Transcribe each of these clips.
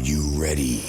you ready?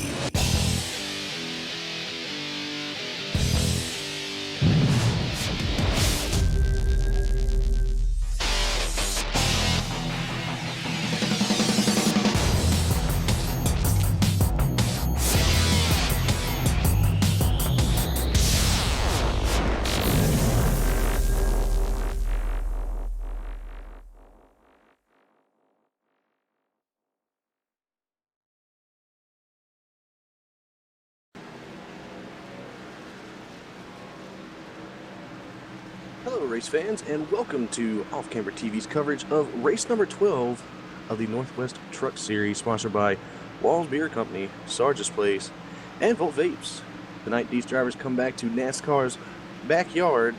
Hello, race fans, and welcome to Off Camber TV's coverage of race number 12 of the Northwest Truck Series, sponsored by Walls Beer Company, Sarge's Place, and Volt Vapes. Tonight, these drivers come back to NASCAR's backyard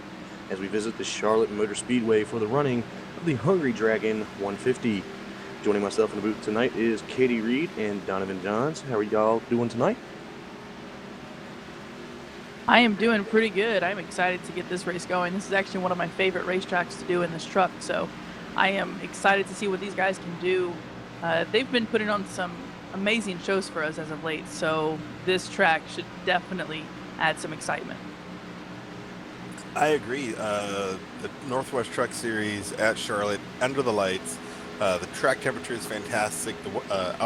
as we visit the Charlotte Motor Speedway for the running of the Hungry Dragon 150. Joining myself in the booth tonight is Katie Reed and Donovan Johns. How are y'all doing tonight? I am doing pretty good. I'm excited to get this race going. This is actually one of my favorite racetracks to do in this truck, so I am excited to see what these guys can do. They've been putting on some amazing shows for us as of late, so this track should definitely add some excitement. I agree. The Northwest Truck Series at Charlotte, under the lights. The track temperature is fantastic. I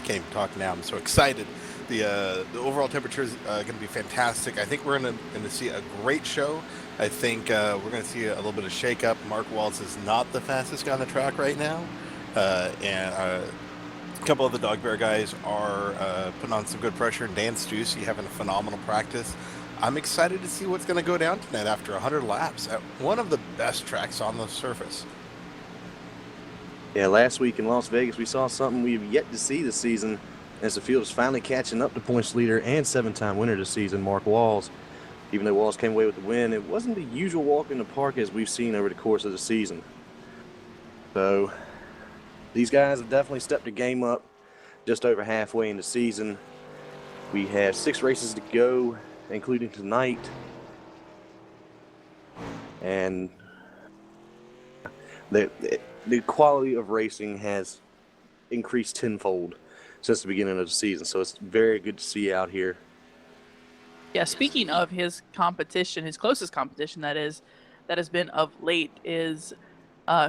can't even talk now. I'm so excited. The overall temperature is going to be fantastic. I think we're going to see a great show. I think we're going to see a little bit of shake-up. Mark Waltz is not the fastest guy on the track right now. And a couple of the Dog Bear guys are putting on some good pressure. And Dan Stussy having a phenomenal practice. I'm excited to see what's going to go down tonight after 100 laps at one of the best tracks on the surface. Yeah, last week in Las Vegas, we saw something we've yet to see this season as the field is finally catching up to points leader and seven-time winner this season, Mark Walls. Even though Walls came away with the win, it wasn't the usual walk in the park as we've seen over the course of the season. So these guys have definitely stepped their game up just over halfway in the season. We have 6 races to go, including tonight. And the quality of racing has increased tenfold since the beginning of the season, so it's very good to see out here. Yeah, speaking of his competition, his closest competition that has been of late is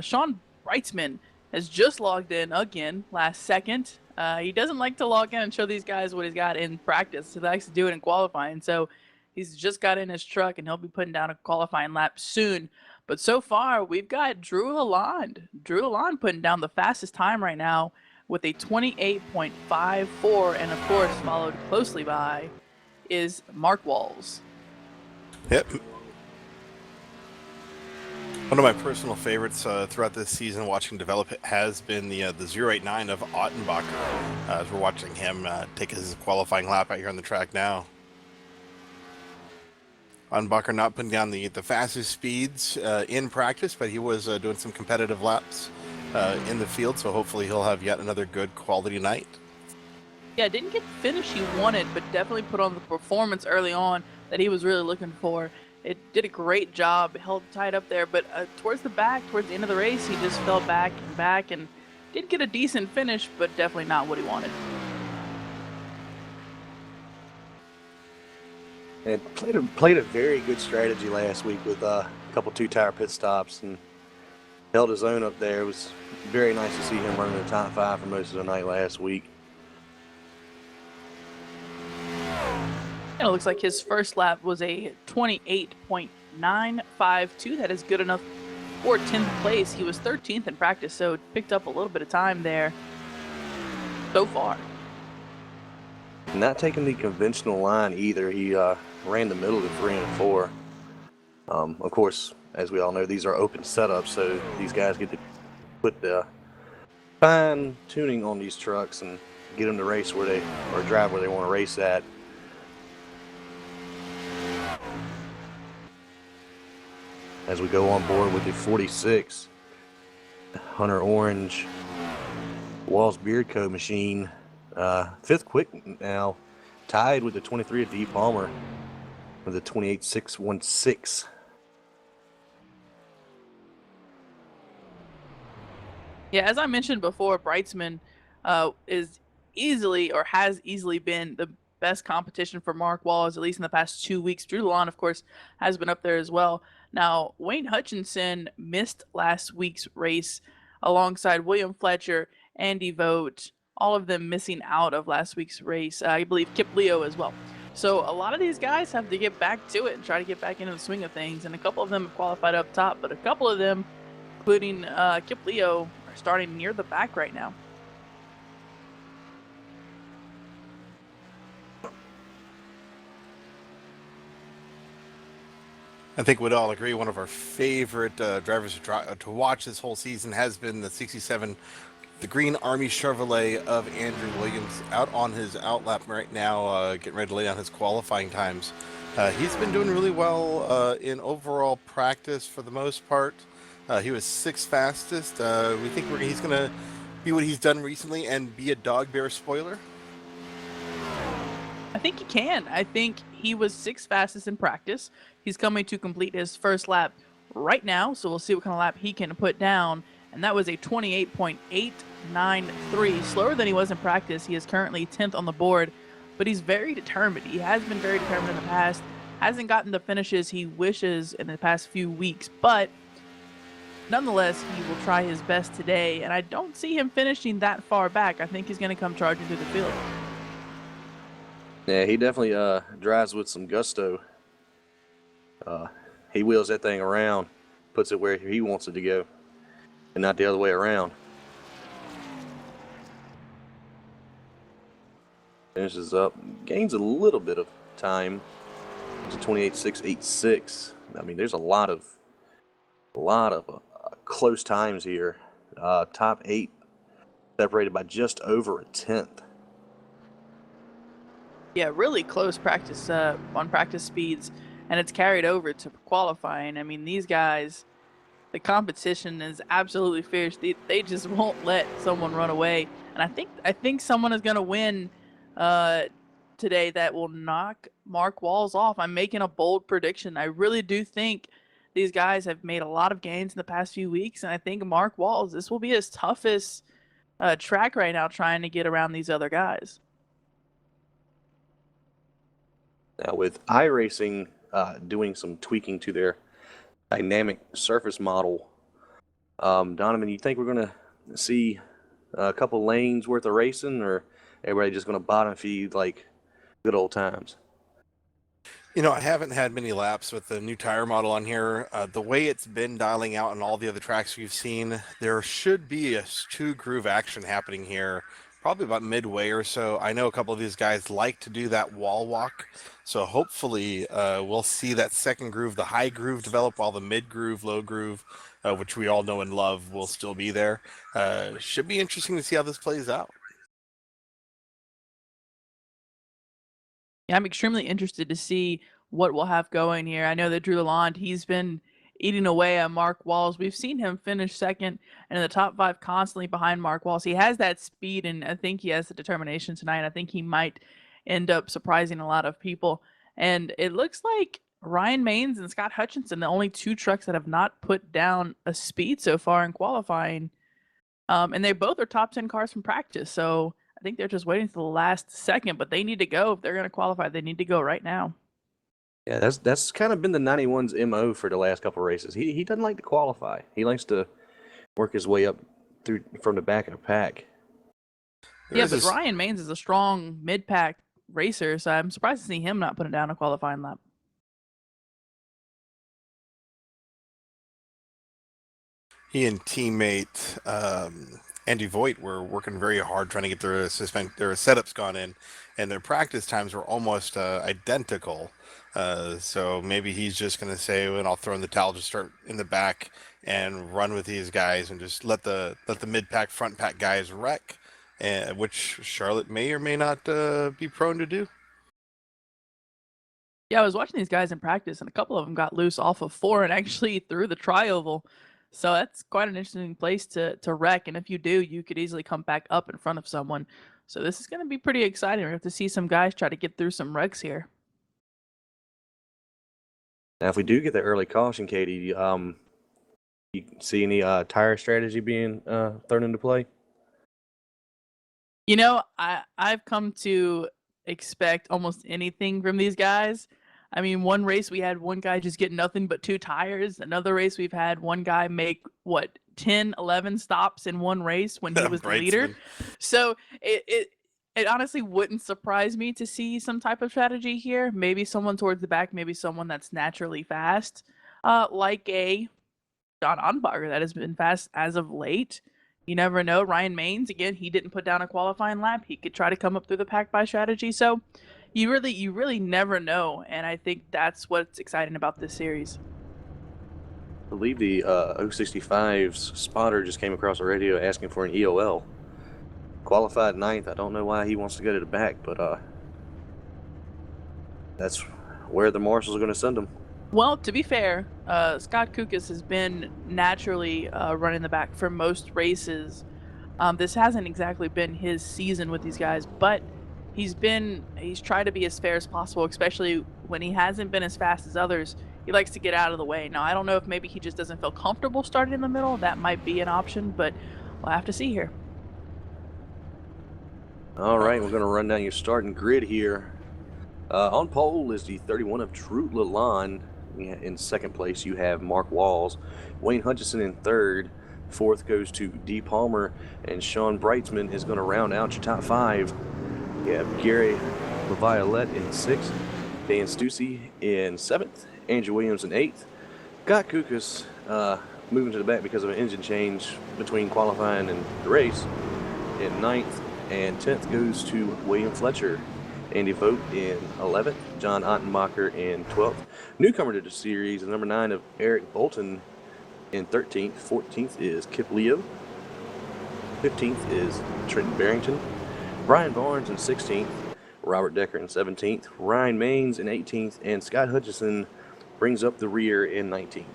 Sean Brightsman has just logged in again last second. He doesn't like to log in and show these guys what he's got in practice. He likes to do it in qualifying. So he's just got in his truck and he'll be putting down a qualifying lap soon. But so far, we've got Drew Lalonde. Drew Lalonde putting down the fastest time right now with a 28.54, and of course, followed closely by is Mark Walls. Yep. One of my personal favorites throughout this season, watching develop it, has been the 089 of Ottenbacher. As we're watching him take his qualifying lap out here on the track now. Ottenbacher not putting down the fastest speeds in practice, but he was doing some competitive laps in the field, so hopefully he'll have yet another good quality night. Yeah, didn't get the finish he wanted, but definitely put on the performance early on that he was really looking for. It did a great job, held tight up there, but towards the end of the race, he just fell back and did get a decent finish, but definitely not what he wanted. And played a very good strategy last week with a couple 2-tire pit stops and held his own up there. It was very nice to see him running the top 5 for most of the night last week. And it looks like his first lap was a 28.952. That is good enough for 10th place. He was 13th in practice, so picked up a little bit of time there so far. Not taking the conventional line either. He ran the middle of the 3 and 4. Of course, as we all know, these are open setups, so these guys get to put the fine tuning on these trucks and get them to race where they, or drive where they want to race at. As we go on board with the 46 Hunter Orange Walls Beard Co. machine, 5th quick now, tied with the 23 of D. Palmer with a 28.616. Yeah, as I mentioned before, Brightsman is easily, or has easily been, the best competition for Mark Wallace, at least in the past 2 weeks. Drew Lalonde, of course, has been up there as well. Now, Wayne Hutchinson missed last week's race alongside William Fletcher, Andy Vogt, all of them missing out of last week's race. I believe Kip Leo as well. So a lot of these guys have to get back to it and try to get back into the swing of things. And a couple of them have qualified up top, but a couple of them, including Kip Leo, are starting near the back right now. I think we'd all agree one of our favorite drivers to watch this whole season has been the 67, the Green Army Chevrolet of Andrew Williams, out on his outlap right now, getting ready to lay down his qualifying times. He's been doing really well in overall practice for the most part. He was 6th fastest. We think he's going to be what he's done recently and be a dog bear spoiler. I think he can. I think he was 6th fastest in practice. He's coming to complete his first lap right now, so we'll see what kind of lap he can put down. And that was a 28.893, slower than he was in practice. He is currently 10th on the board, but he's very determined. He has been very determined in the past. Hasn't gotten the finishes he wishes in the past few weeks, but nonetheless, he will try his best today, and I don't see him finishing that far back. I think he's going to come charging through the field. Yeah, he definitely drives with some gusto. He wheels that thing around, puts it where he wants it to go, and not the other way around. Finishes up, gains a little bit of time. It's a 28.686. I mean, there's a lot of close times here. Top 8 separated by just over a tenth. Yeah, really close practice on practice speeds, and it's carried over to qualifying. I mean, these guys, the competition is absolutely fierce. They just won't let someone run away, and I think someone is going to win today that will knock Mark Walls off. I'm making a bold prediction. I really do think these guys have made a lot of gains in the past few weeks, and I think Mark Walls, this will be his toughest track right now, trying to get around these other guys. Now, with iRacing doing some tweaking to their dynamic surface model, Donovan, you think we're going to see a couple lanes worth of racing, or everybody just going to bottom feed like good old times? You know, I haven't had many laps with the new tire model on here. The way it's been dialing out on all the other tracks we've seen, there should be a 2-groove action happening here, probably about midway or so. I know a couple of these guys like to do that wall walk, so hopefully we'll see that second groove, the high groove, develop while the mid groove, low groove, which we all know and love, will still be there. Should be interesting to see how this plays out. Yeah, I'm extremely interested to see what we'll have going here. I know that Drew Lalonde, he's been eating away at Mark Walls. We've seen him finish second and in the top 5 constantly behind Mark Walls. He has that speed, and I think he has the determination tonight. I think he might end up surprising a lot of people. And it looks like Ryan Maines and Scott Hutchinson, the only 2 trucks that have not put down a speed so far in qualifying. And they both are top 10 cars from practice. So I think they're just waiting for the last second, but they need to go. If they're going to qualify, they need to go right now. Yeah, that's kind of been the 91's MO for the last couple of races. He doesn't like to qualify. He likes to work his way up through from the back of the pack. Yeah, but Ryan Maines is a strong mid-pack racer, so I'm surprised to see him not putting down a qualifying lap. He and teammate Andy Voigt were working very hard trying to get their setups gone in, and their practice times were almost identical. So maybe he's just going to say, "Well, I'll throw in the towel, just start in the back and run with these guys, and just let the mid pack, front pack guys wreck," which Charlotte may or may not be prone to do. Yeah, I was watching these guys in practice, and a couple of them got loose off of 4 and actually through the tri-oval. So that's quite an interesting place to wreck. And if you do, you could easily come back up in front of someone. So this is going to be pretty exciting. We're going to have to see some guys try to get through some wrecks here. Now, if we do get the early caution, Katie, you see any tire strategy being thrown into play? You know, I've come to expect almost anything from these guys. I mean, one race we had one guy just get nothing but 2 tires. Another race we've had one guy make what 10, 11 stops in one race when he was the leader. Brightsman. So it honestly wouldn't surprise me to see some type of strategy here. Maybe someone towards the back, maybe someone that's naturally fast, like a John Onbacher that has been fast as of late. You never know. Ryan Maines, again, he didn't put down a qualifying lap. He could try to come up through the pack by strategy. So you really never know. And I think that's what's exciting about this series. I believe the 065's spotter just came across the radio asking for an EOL. Qualified 9th. I don't know why he wants to go to the back, but that's where the marshals are going to send him. Well, to be fair, Scott Kukas has been naturally running the back for most races. This hasn't exactly been his season with these guys, but he's tried to be as fair as possible, especially when he hasn't been as fast as others. He likes to get out of the way. Now, I don't know if maybe he just doesn't feel comfortable starting in the middle. That might be an option, but we'll have to see here. All right, we're going to run down your starting grid here. On pole is the 31 of True Lalonde. In second place, you have Mark Walls. Wayne Hutchison in third. Fourth goes to D. Palmer. And Sean Brightsman is going to round out your top 5. You have Gary LaViolette in sixth. Dan Stussy in seventh. Andrew Williams in eighth. Scott Kukas moving to the back because of an engine change between qualifying and the race in ninth. And 10th goes to William Fletcher. Andy Vogt in 11th, John Ottenbacher in 12th. Newcomer to the series, number 9 of Eric Bolton in 13th. 14th is Kip Leo. 15th is Trent Barrington. Brian Barnes in 16th. Robert Decker in 17th. Ryan Maines in 18th. And Scott Hutchison brings up the rear in 19th.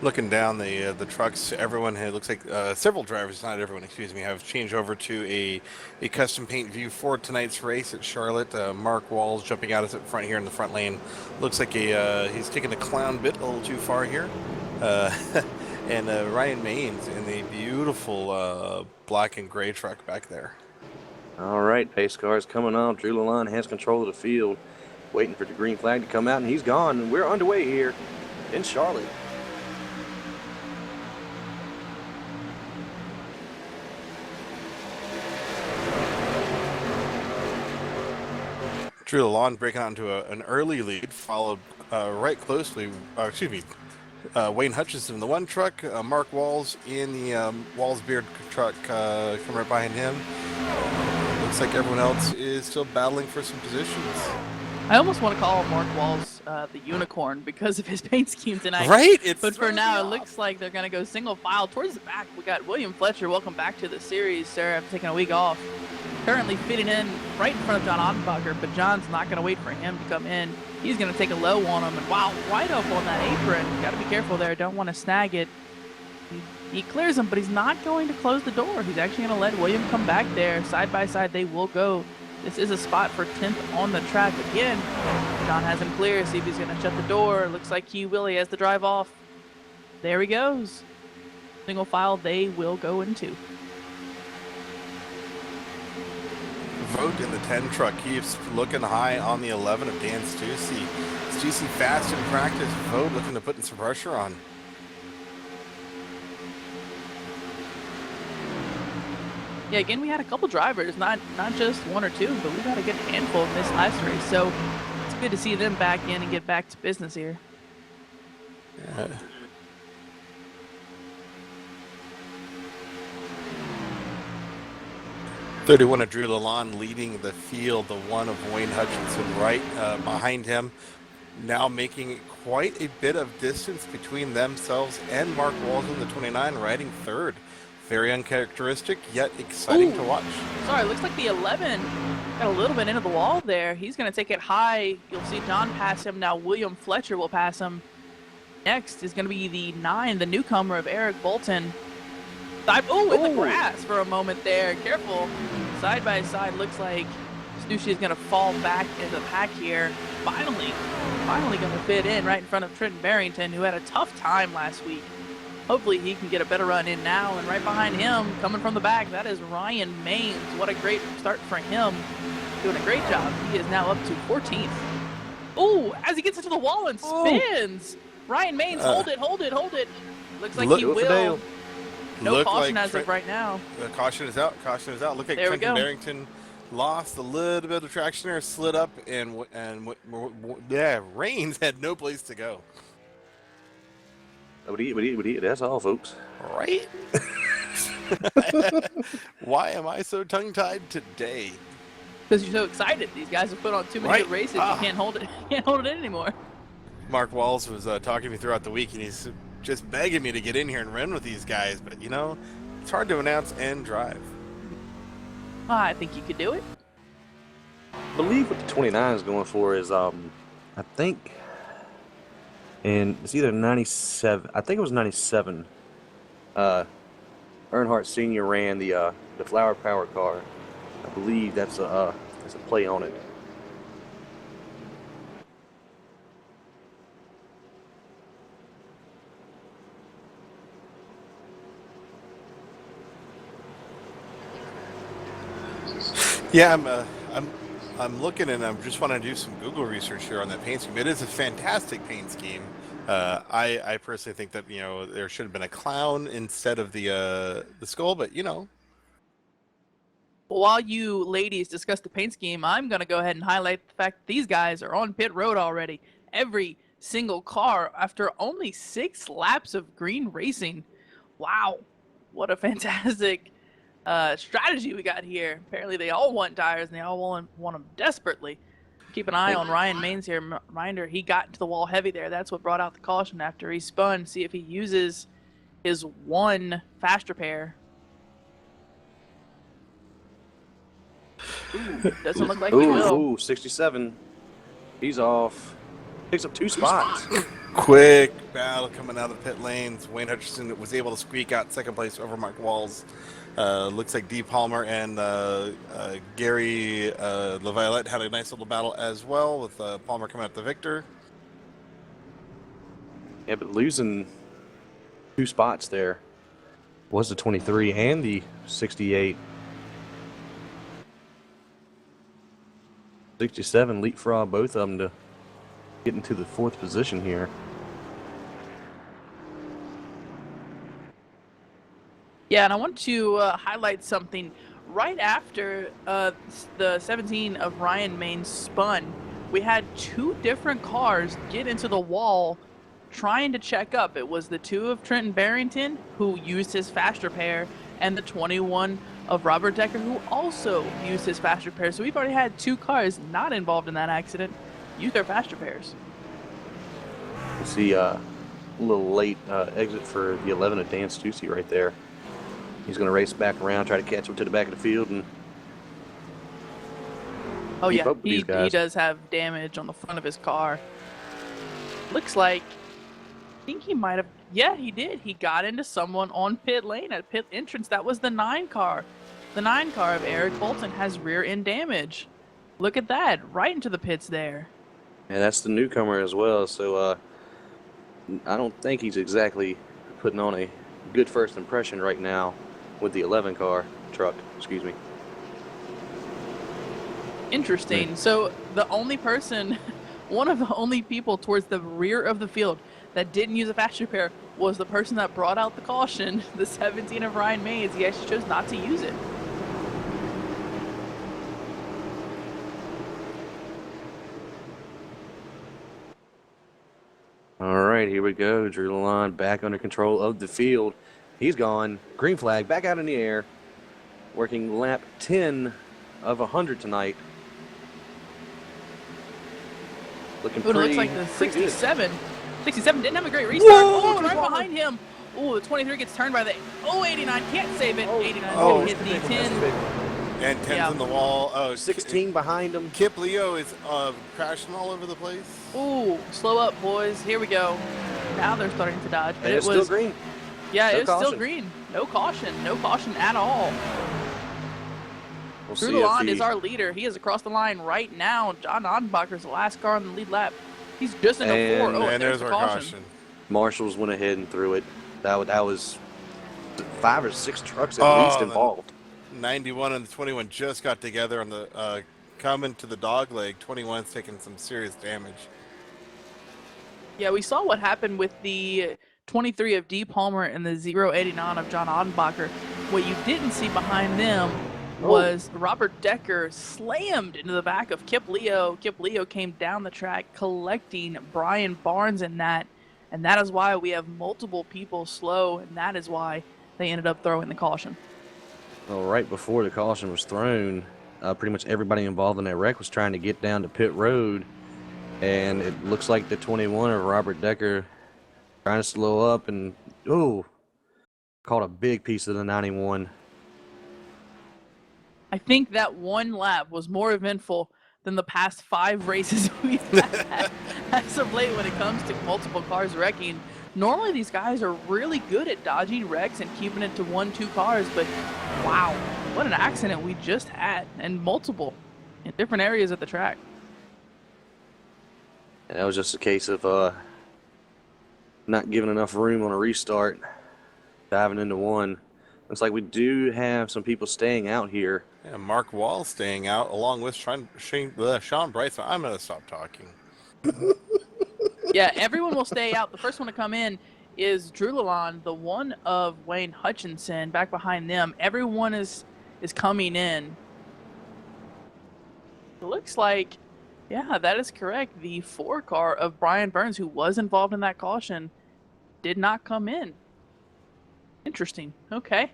Looking down the trucks, everyone looks like several drivers, not everyone, excuse me, have changed over to a custom paint view for tonight's race at Charlotte. Mark Walls jumping out at front here in the front lane. Looks like he's taking the clown bit a little too far here. And Ryan Maines in the beautiful black and gray truck back there. All right, pace cars coming on. Drew Lalonde has control of the field, waiting for the green flag to come out, and he's gone. And we're underway here in Charlotte. Drew Lalonde breaking out into an early lead, followed right closely, Wayne Hutchison in the one truck, Mark Walls in the Walls Beard truck coming right behind him. Looks like everyone else is still battling for some positions. I almost want to call Mark Walls the unicorn because of his paint scheme tonight. Right? But for now, it looks like they're going to go single file. Towards the back, we got William Fletcher. Welcome back to the series, sir. After taking a week off. Currently fitting in right in front of John Ottenbacher, but John's not going to wait for him to come in. He's going to take a low on him, and wow, right up on that apron. Got to be careful there. Don't want to snag it. He clears him, but he's not going to close the door. He's actually going to let William come back there. Side by side, they will go. This is a spot for 10th on the track again. John has him clear. See if he's going to shut the door. Looks like he will. He has to drive off. There he goes. Single file they will go into. Vogt in the 10 truck keeps looking high on the 11 of Dan Stussy. Stussy fast in practice. Vogt looking to put in some pressure on. Yeah, again, we had a couple drivers, not just one or two, but we got a good handful in this last race. So it's good to see them back in and get back to business here. Yeah. .31 of Drew Lalonde leading the field, the 1 of Wayne Hutchinson right behind him. Now making quite a bit of distance between themselves and Mark Walls in the 29 riding third. Very uncharacteristic, yet exciting to watch. Sorry, looks like the 11 got a little bit into the wall there. He's going to take it high. You'll see John pass him. Now William Fletcher will pass him. Next is going to be the 9, the newcomer of Eric Bolton. In the grass for a moment there. Careful. Side by side, looks like Stussy is going to fall back into the pack here. finally going to fit in right in front of Trenton Barrington, who had a tough time last week. Hopefully he can get a better run in now. And right behind him, coming from the back, that is Ryan Maines. What a great start for him. Doing a great job. He is now up to 14th. Ooh, as he gets into the wall and spins. Ryan Maines, hold it. Looks like he will. No caution like as of right now. Caution is out. Look like Trenton Barrington lost a little bit of traction there, slid up, and Reigns had no place to go. That's all, folks. Right? Why am I so tongue-tied today? Because you're so excited. These guys have put on too many good races. You can't hold it. You can't hold it in anymore. Mark Walls was talking to me throughout the week, and he's just begging me to get in here and run with these guys. But you know, it's hard to announce and drive. I think you could do it. I believe what the 29 is going for is, I think, and it's either 97. I think it was 97. Earnhardt Sr. ran the Flower Power car. I believe that's a play on it. Yeah, I'm looking, and I just want to do some Google research here on that paint scheme. It is a fantastic paint scheme. I personally think that there should have been a clown instead of the skull, but While you ladies discuss the paint scheme, I'm going to go ahead and highlight the fact that these guys are on pit road already. Every single car after only 6 laps of green racing. Wow, what a fantastic strategy we got here. Apparently they all want tires, and they all want them desperately. Keep an eye on Ryan Maines here. Reminder, he got into the wall heavy there. That's what brought out the caution after he spun. See if he uses his one fast repair. Ooh, doesn't look like he will. Ooh, 67. He's off. Picks up 2 spots. Quick battle coming out of the pit lanes. Wayne Hutchinson was able to squeak out second place over Mark Walls. Looks like D. Palmer and Gary LaViolette had a nice little battle as well, with Palmer coming out the victor. Yeah, but losing 2 spots there was the 23 and the 68. 67 leapfrog both of them to get into the 4th position here. Yeah, and I want to highlight something. Right after the 17 of Ryan Maines spun, we had 2 different cars get into the wall trying to check up. It was the 2 of Trenton Barrington, who used his fast repair, and the 21 of Robert Decker, who also used his fast repair. So we've already had 2 cars not involved in that accident use their fast repairs. You see a little late exit for the 11 of Dan Stussy right there. He's going to race back around, try to catch up to the back of the field, and oh yeah, he does have damage on the front of his car. Looks like, I think he might have, yeah, he did. He got into someone on pit lane at pit entrance. That was the 9 car. The 9 car of Eric Bolton has rear end damage. Look at that, right into the pits there. Yeah, that's the newcomer as well, so I don't think he's exactly putting on a good first impression right now with the 11 truck, excuse me. Interesting. So the only person, one of the only people towards the rear of the field that didn't use a fast repair was the person that brought out the caution, the 17 of Ryan Maines. He actually chose not to use it. All right, here we go. Drew Lalonde back under control of the field. He's gone. Green flag back out in the air. Working lap 10 of 100 tonight. Looking pretty. It looks like the 67. 67 didn't have a great restart. Oh, right behind him. Oh, the 23 gets turned by the 89. Can't save it. 89 is going to hit the 10. And 10's in the wall. Oh, 16 behind him. Kip Leo is crashing all over the place. Ooh, slow up, boys. Here we go. Now they're starting to dodge. But it was still green. Yeah, it was still green. No caution. No caution at all. We'll Drew see if Lalonde he... is our leader. He is across the line right now. John Odenbacher's the last car on the lead lap. He's just in a 4. Oh, And there's there's the our caution. Marshall's went ahead and threw it. That was 5 or 6 trucks at least involved. 91 and the 21 just got together on the coming to the dog leg. 21's taking some serious damage. Yeah, we saw what happened with the 23 of D. Palmer and the 089 of John Odenbacher. What you didn't see behind them was Robert Decker slammed into the back of Kip Leo. Kip Leo came down the track collecting Brian Barnes in that, and that is why we have multiple people slow, and that is why they ended up throwing the caution. Well, right before the caution was thrown, pretty much everybody involved in that wreck was trying to get down to pit road, and it looks like the 21 of Robert Decker trying to slow up and, caught a big piece of the 91. I think that one lap was more eventful than the past 5 races we've had as of late when it comes to multiple cars wrecking. Normally these guys are really good at dodging wrecks and keeping it to 1-2 cars, but wow, what an accident we just had, and multiple in different areas of the track. And that was just a case of not giving enough room on a restart, diving into one. Looks like we do have some people staying out here. Yeah, Mark Wall staying out along with Sean Brightsman. I'm going to stop talking. Yeah, everyone will stay out. The first one to come in is Drew Lalonde, the one of Wayne Hutchinson back behind them. Everyone is coming in. It looks like, yeah, that is correct. The 4 car of Brian Burns, who was involved in that caution, did not come in. Interesting. Okay.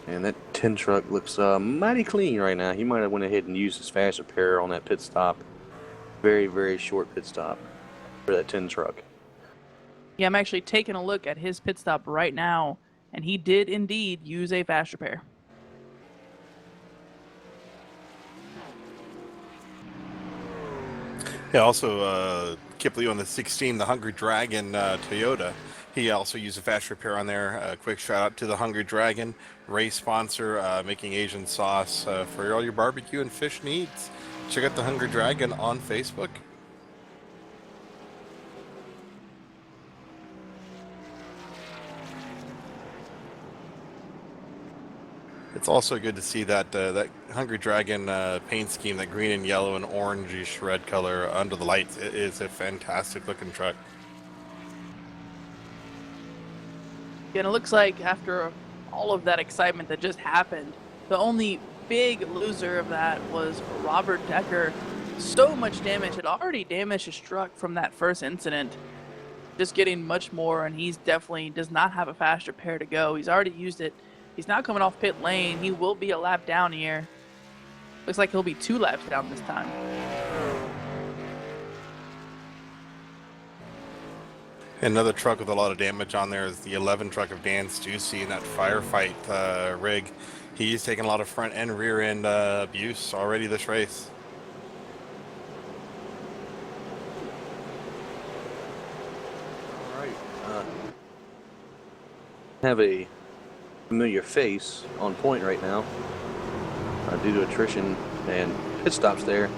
And that 10 truck looks mighty clean right now. He might have went ahead and used his fast repair on that pit stop. Very, very short pit stop for that 10 truck. Yeah, I'm actually taking a look at his pit stop right now, and he did indeed use a fast repair. Yeah, also Kip Leo on the 16, the Hungry Dragon Toyota. He also used a fast repair on there. A quick shout out to the Hungry Dragon, race sponsor, making Asian sauce for all your barbecue and fish needs. Check out the Hungry Dragon on Facebook. It's also good to see that that Hungry Dragon paint scheme, that green and yellow and orangey red color under the lights. It is a fantastic looking truck. Yeah, and it looks like after all of that excitement that just happened, the only big loser of that was Robert Decker. So much damage. Had already damaged his truck from that first incident. Just getting much more, and he's definitely does not have a fast repair to go. He's already used it. He's now coming off pit lane. He will be a lap down here. Looks like he'll be 2 laps down this time. Another truck with a lot of damage on there is the 11 truck of Dan Stussy in that firefight rig. He's taken a lot of front and rear end abuse already this race. All right. Have a familiar face on point right now due to attrition and pit stops there.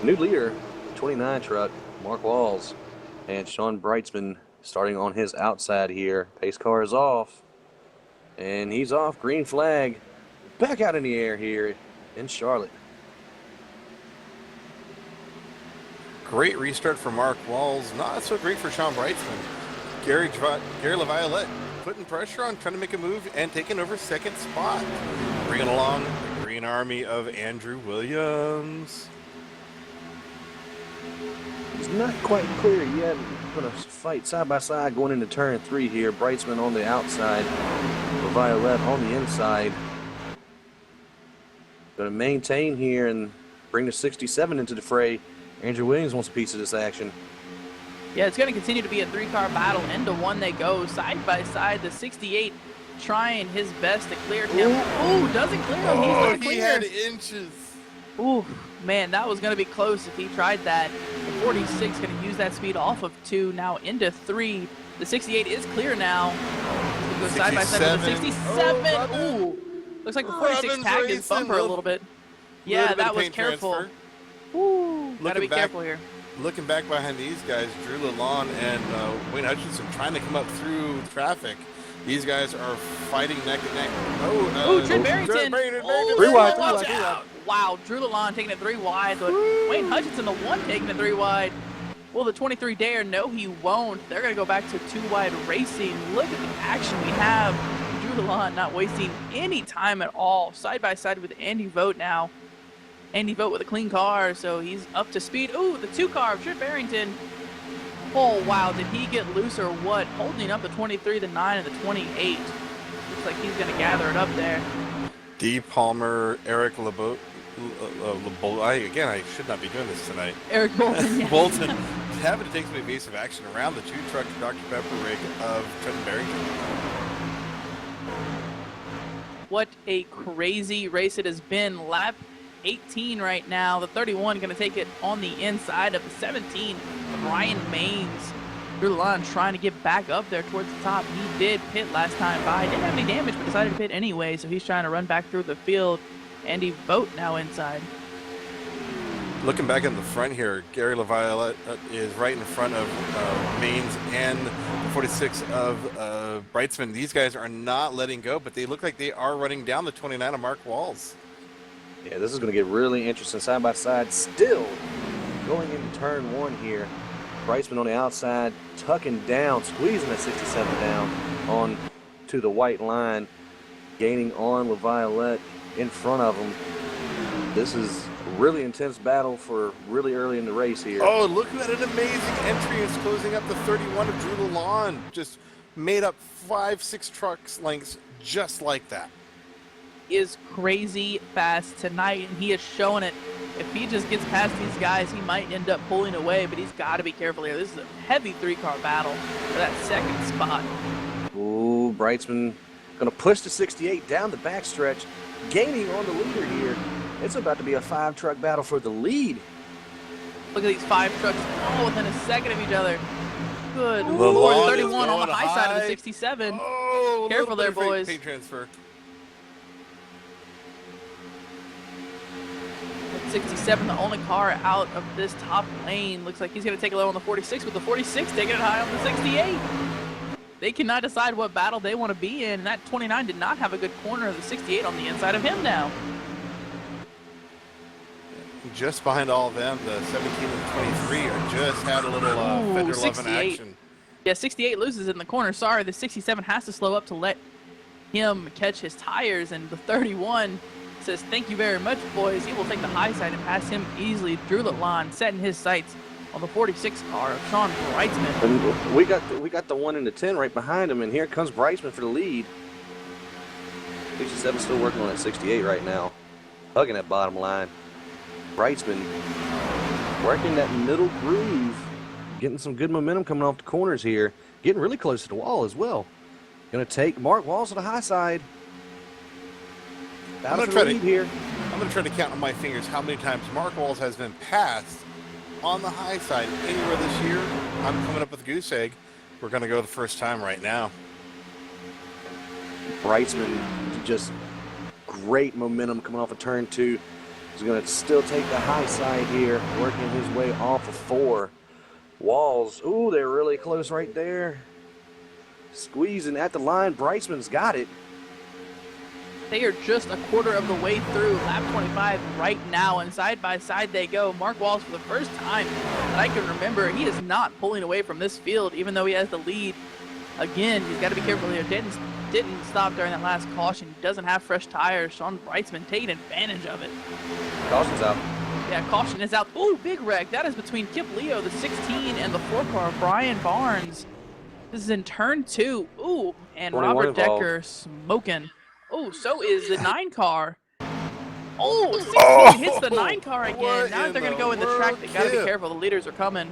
New leader, 29 truck, Mark Walls, and Sean Brightsman starting on his outside here. Pace car is off, and he's off. Green flag back out in the air here in Charlotte. Great restart for Mark Walls. Not so great for Sean Brightsman. Gary LaViolette putting pressure on, trying to make a move and taking over second spot. Bringing along the Green Army of Andrew Williams. It's not quite clear yet. We're going to fight side by side going into turn 3 here. Brightsman on the outside, LaViolette on the inside. Going to maintain here and bring the 67 into the fray. Andrew Williams wants a piece of this action. Yeah, it's going to continue to be a 3-car battle. Into one they go, side by side. The 68 trying his best to clear him. Ooh, doesn't clear him. He's not He clear. had inches. Ooh, man, that was going to be close if he tried that. The 46 going to use that speed off of 2, now into 3. The 68 is clear now. Go side by side with the 67. Oh, Ooh, looks like the 46 Robin's tagged his racing, bumper a little bit. Yeah, little bit that of was paint careful. transfer. Ooh, gotta be back- careful here. Looking back behind these guys, Drew Lalonde and Wayne Hutchinson trying to come up through traffic. These guys are fighting neck and neck. Oh, Trent Barrington. Oh, 3 wide, watch 3 wide. out. Wow, Drew Lalonde taking it 3 wide, but Wayne Hutchinson, the 1 taking it 3 wide. Will the 23 dare? No, he won't. They're going to go back to 2 wide racing. Look at the action we have. Drew Lalonde not wasting any time at all. Side by side with Andy Vogt now. Andy Vogt with a clean car, so he's up to speed. Ooh, the 2 car of Trent Barrington. Oh, wow, did he get loose or what? Holding up the 23, the 9, and the 28. Looks like he's going to gather it up there. D. Palmer, Eric LeBeau. I should not be doing this tonight. Eric Bolton, yeah. Bolton having to take some evasive action around the 2-truck Dr. Pepper rig of Trent Barrington. What a crazy race it has been. Lap 18 right now. The 31 going to take it on the inside of the 17. Brian Maines. Drew Lalonde trying to get back up there towards the top. He did pit last time by. Didn't have any damage, but decided to pit anyway, so he's trying to run back through the field. Andy Vogt now inside. Looking back in the front here, Gary LaViolette is right in front of Maines and the 46 of Brightsman. These guys are not letting go, but they look like they are running down the 29 of Mark Walls. Yeah, this is going to get really interesting side by side. Still going into turn 1 here. Brightsman on the outside, tucking down, squeezing that 67 down on to the white line, gaining on LaViolette in front of him. This is a really intense battle for really early in the race here. Oh, look at an amazing entry. It's closing up the 31 of Drew Lalonde. Just made up 5-6 trucks lengths just like that. Is crazy fast tonight, and he is showing it. If he just gets past these guys, he might end up pulling away, but he's got to be careful here. This is a heavy 3-car battle for that second spot. Ooh, Brightsman going to push the 68 down the backstretch, gaining on the leader here. It's about to be a 5-truck battle for the lead. Look at these 5 trucks all within a second of each other. Good Lalonde Lord, is 31 on the going high side of the high. 67. Oh, a Careful little there, bit of boys. paint transfer. 67, the only car out of this top lane. Looks like he's going to take a low on the 46, with the 46 taking it high on the 68. They cannot decide what battle they want to be in. And that 29 did not have a good corner of the 68 on the inside of him now. Just behind all of them, the 17 and 23 are just had a little Ooh, fender love in 68. action. Yeah, 68 loses in the corner. Sorry, the 67 has to slow up to let him catch his tires. And the 31 says, thank you very much, boys. He will take the high side and pass him easily. Drew Lalonde setting his sights on the 46 car of Sean Brightsman. And we got the 1 in the 10 right behind him, and here comes Brightsman for the lead. 67 still working on that 68 right now, hugging that bottom line. Brightsman working that middle groove, getting some good momentum coming off the corners here, getting really close to the wall as well. Going to take Mark Walls to the high side. I'm going to try to count on my fingers how many times Mark Walls has been passed on the high side anywhere this year. I'm coming up with a goose egg. We're going to go the first time right now. Brightsman just great momentum coming off of turn 2. He's going to still take the high side here, working his way off of 4. Walls, ooh, they're really close right there. Squeezing at the line. Brightsman's got it. They are just a quarter of the way through lap 25 right now, and side by side they go. Mark Walls, for the first time that I can remember, he is not pulling away from this field, even though he has the lead. Again, he's got to be careful here. Didn't stop during that last caution. He doesn't have fresh tires. Sean Brightsman taking advantage of it. Caution's out. Yeah, caution is out. Ooh, big wreck. That is between Kip Leo, the 16, and the 4 car, Brian Barnes. This is in turn 2. Ooh, and Robert involved. Decker smoking. Oh, so is the 9 car. Oh, 16 hits the 9 car again. What Now in they're going to the go in the track. They got to be world, careful. The leaders are coming.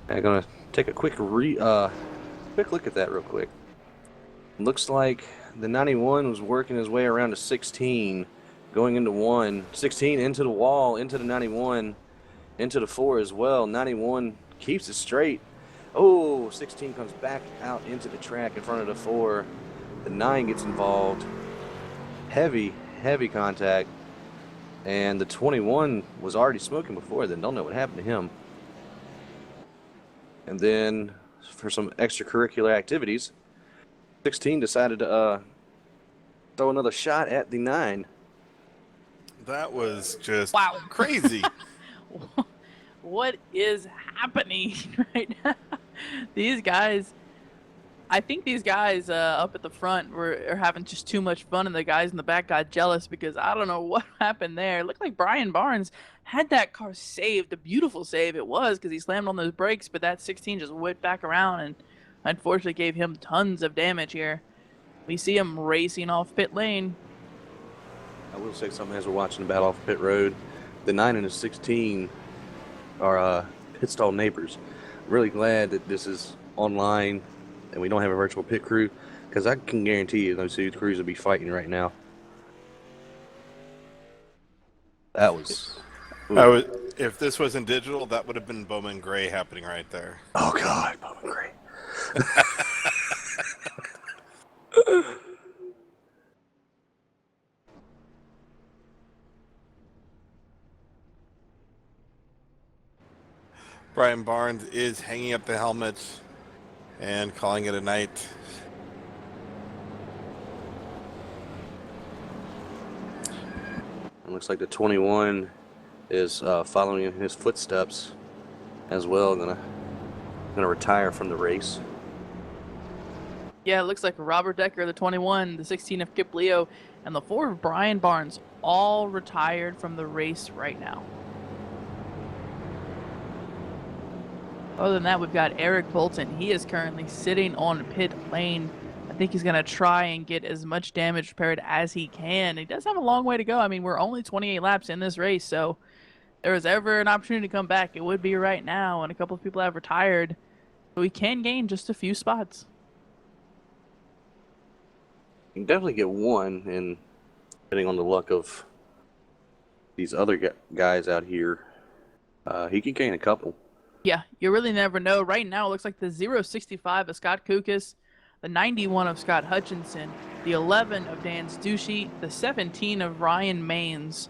I'm going to take a quick look at that real quick. Looks like the 91 was working his way around to 16, going into 1. 16 into the wall, into the 91, into the 4 as well. 91 keeps it straight. Oh, 16 comes back out into the track in front of the 4. The 9 gets involved. Heavy contact. And the 21 was already smoking before then. Don't know what happened to him. And then for some extracurricular activities, 16 decided to throw another shot at the 9. That was just Wow. crazy. What is happening right now? These guys, I think these guys up at the front are having just too much fun, and the guys in the back got jealous because I don't know what happened there. It looked like Brian Barnes had that car saved, a beautiful save it was, because he slammed on those brakes, but that 16 just whipped back around and unfortunately gave him tons of damage here. We see him racing off pit lane. I will say something as we're watching the battle off pit road. The 9 and the 16 are pit stall neighbors. I'm really glad that this is online and we don't have a virtual pit crew, because I can guarantee you those two crews will be fighting right now. That was... If this wasn't digital, that would have been Bowman Gray happening right there. Oh, God, Bowman Gray. Brian Barnes is hanging up the helmet and calling it a night. It looks like the 21 is following in his footsteps as well. Gonna retire from the race. Yeah, it looks like Robert Decker, the 21, the 16 of Kip Leo, and the 4 of Brian Barnes all retired from the race right now. Other than that, we've got Eric Bolton. He is currently sitting on pit lane. I think he's going to try and get as much damage repaired as he can. He does have a long way to go. I mean, we're only 28 laps in this race, so if there was ever an opportunity to come back, it would be right now, and a couple of people have retired. So we can gain just a few spots. You can definitely get one, and depending on the luck of these other guys out here, he can gain a couple. Yeah, you really never know. Right now, it looks like the 065 of Scott Kukas, the 91 of Scott Hutchinson, the 11 of Dan Stucci, the 17 of Ryan Maines,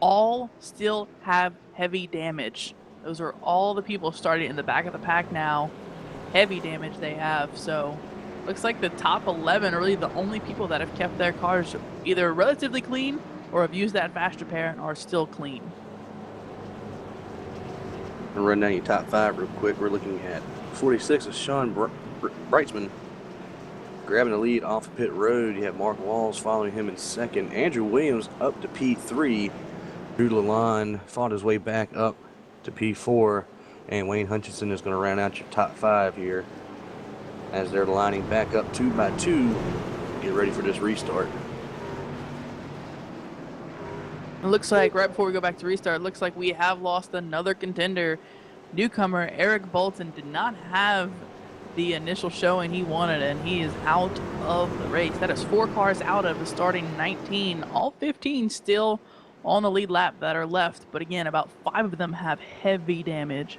all still have heavy damage. Those are all the people starting in the back of the pack now. Heavy damage they have, so looks like the top 11 are really the only people that have kept their cars either relatively clean or have used that fast repair and are still clean. I'll run down your top 5 real quick. We're looking at 46 is Sean Brightsman grabbing the lead off of pit road. You have Mark Walls following him in second. Andrew Williams up to P3. Drew Lalonde fought his way back up to P4. And Wayne Hutchinson is going to round out your top 5 here as they're lining back up 2 by 2. Get ready for this restart. It looks like, right before we go back to restart, it looks like we have lost another contender. Newcomer Eric Bolton did not have the initial showing he wanted, and he is out of the race. That is 4 cars out of the starting 19. All 15 still on the lead lap that are left, but again, about 5 of them have heavy damage.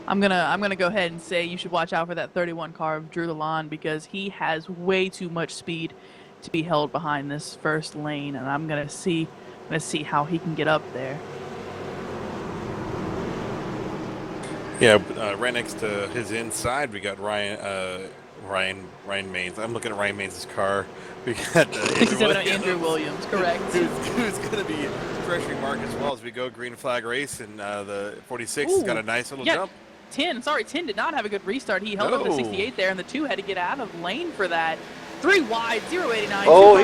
I'm gonna go ahead and say you should watch out for that 31 car of Drew Lalonde, because he has way too much speed to be held behind this first lane, and I'm gonna see how he can get up there. Yeah, right next to his inside, we got Ryan Maines. I'm looking at Ryan Maines' car. We got 67 Andrew Williams, correct. Who's going to be pressuring Mark as well as we go green flag race, and the 46 has got a nice little jump. 10 did not have a good restart. He held up to 68 there, and the 2 had to get out of lane for that. 3 wide, 089. On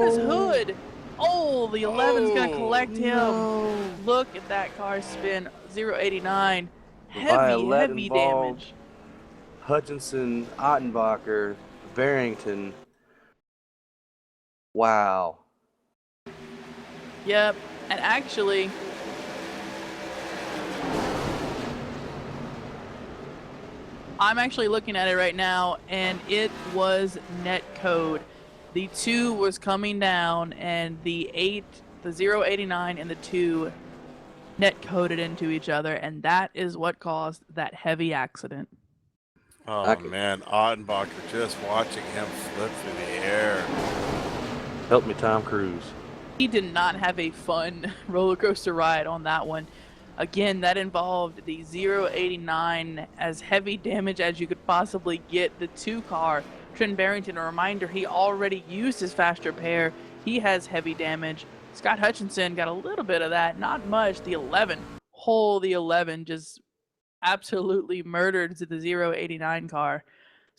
his hood. Oh, the 11's going to collect him. No. Look at that car spin. 089. Heavy damage. Hutchinson, Ottenbacher, Barrington. Wow. Yep. And actually, I'm actually looking at it right now, and it was net code. The 2 was coming down, and the 089 and the 2 net coded into each other, and that is what caused that heavy accident. Oh man, Ottenbacher, just watching him flip through the air. Help me, Tom Cruise. He did not have a fun roller coaster ride on that one. Again, that involved the 089, as heavy damage as you could possibly get. The 2 car, Trent Barrington, a reminder, he already used his faster pair. He has heavy damage. Scott Hutchinson got a little bit of that, not much. The 11 just absolutely murdered to the 089 car.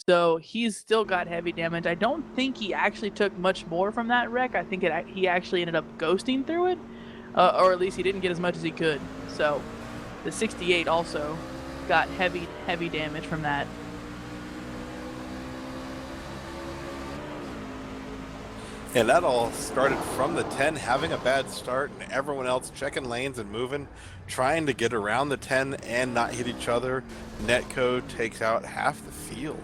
So he's still got heavy damage. I don't think he actually took much more from that wreck. I think he actually ended up ghosting through it, or at least he didn't get as much as he could. So the 68 also got heavy damage from that. And that all started from the 10 having a bad start and everyone else checking lanes and moving, trying to get around the 10 and not hit each other. Netcode takes out half the field.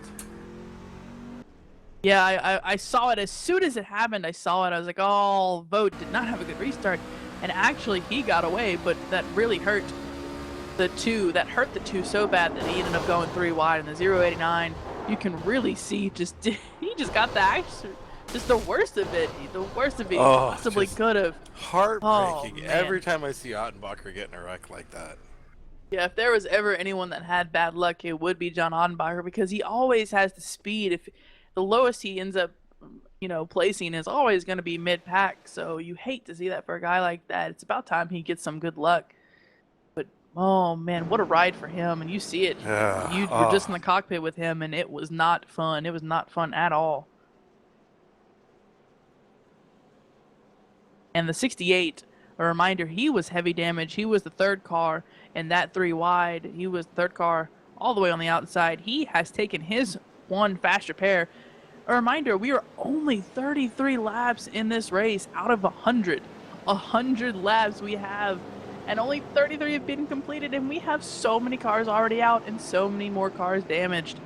Yeah, I saw it as soon as it happened. I saw it. I was like, oh, Vogt did not have a good restart. And actually, he got away, but that really hurt the 2. That hurt the 2 so bad that he ended up going 3 wide. And the 089, you can really see he just got the action. Just the worst of it. The worst of it possibly could have. Heartbreaking. Oh, every time I see Ottenbacher getting a wreck like that. Yeah, if there was ever anyone that had bad luck, it would be John Ottenbacher, because he always has the speed. If the lowest he ends up, placing is always going to be mid-pack. So you hate to see that for a guy like that. It's about time he gets some good luck. But, oh, man, what a ride for him. And you see it. You were just in the cockpit with him, and it was not fun. It was not fun at all. And the 68, a reminder, he was heavy damage. He was the 3rd car in that 3 wide. He was the 3rd car all the way on the outside. He has taken his 1 faster pair. A reminder, we are only 33 laps in this race out of 100. 100 laps we have, and only 33 have been completed, and we have so many cars already out and so many more cars damaged.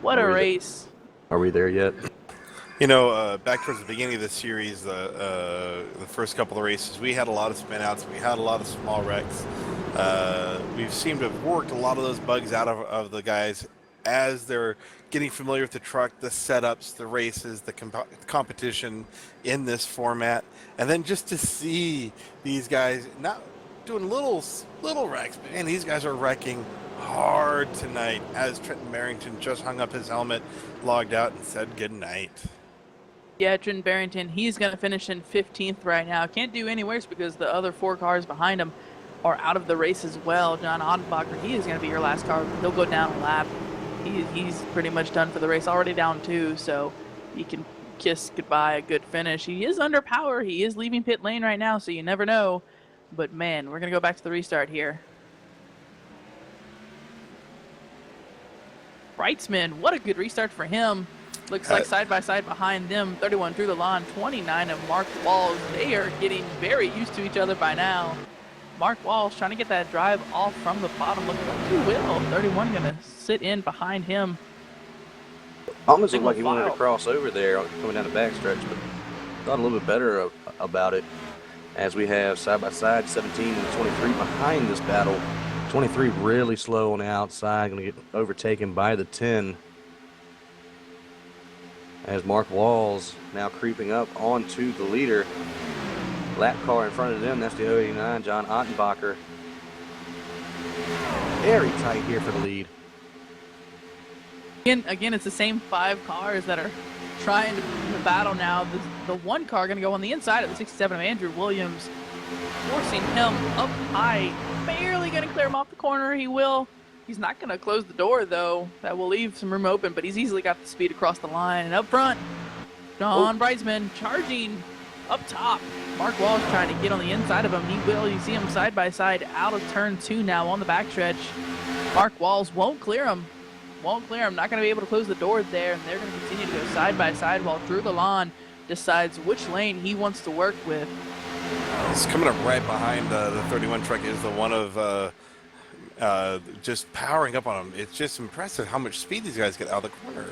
What a race. Are we there yet? Back towards the beginning of the series, the first couple of races, we had a lot of spin-outs. We had a lot of small wrecks. We seem to have worked a lot of those bugs out of the guys as they're getting familiar with the truck, the setups, the races, the competition in this format. And then just to see these guys not doing little wrecks, but man, these guys are wrecking hard tonight as Trenton Barrington just hung up his helmet, logged out, and said goodnight. Yeah, Trenton Barrington, he's going to finish in 15th right now. Can't do any worse because the other 4 cars behind him are out of the race as well. John Ottenbacher, he is going to be your last car. He'll go down a lap. He's pretty much done for the race, already down 2, so he can kiss goodbye a good finish. He is under power. He is leaving pit lane right now, so you never know. But, man, we're going to go back to the restart here. Brightsman, what a good restart for him. Looks like side-by-side behind them, 31 through the line, 29 of Mark Walls. They are getting very used to each other by now. Mark Walls trying to get that drive off from the bottom. Looking like he will. 31 going to sit in behind him. Almost looked like he wanted to cross over there coming down the backstretch, but thought a little bit better about it. As we have side-by-side 17 and 23 behind this battle. 23 really slow on the outside, going to get overtaken by the 10. As Mark Walls now creeping up onto the leader. Lap car in front of them, that's the 089, John Ottenbacher. Very tight here for the lead. Again, it's the same 5 cars that are trying to battle now. The 1 car going to go on the inside of the 67 of Andrew Williams, forcing him up high. Barely going to clear him off the corner. He will. He's not going to close the door, though. That will leave some room open, but he's easily got the speed across the line. And up front, John Brightsman charging up top. Mark Walsh trying to get on the inside of him. He will. You see him side by side out of turn 2 now on the backstretch. Mark Walsh won't clear him. Not going to be able to close the door there, and they're going to continue to go side by side while Drew Lalonde decides which lane he wants to work with. It's coming up right behind the 31 truck is the one of just powering up on him. It's just impressive how much speed these guys get out of the corner.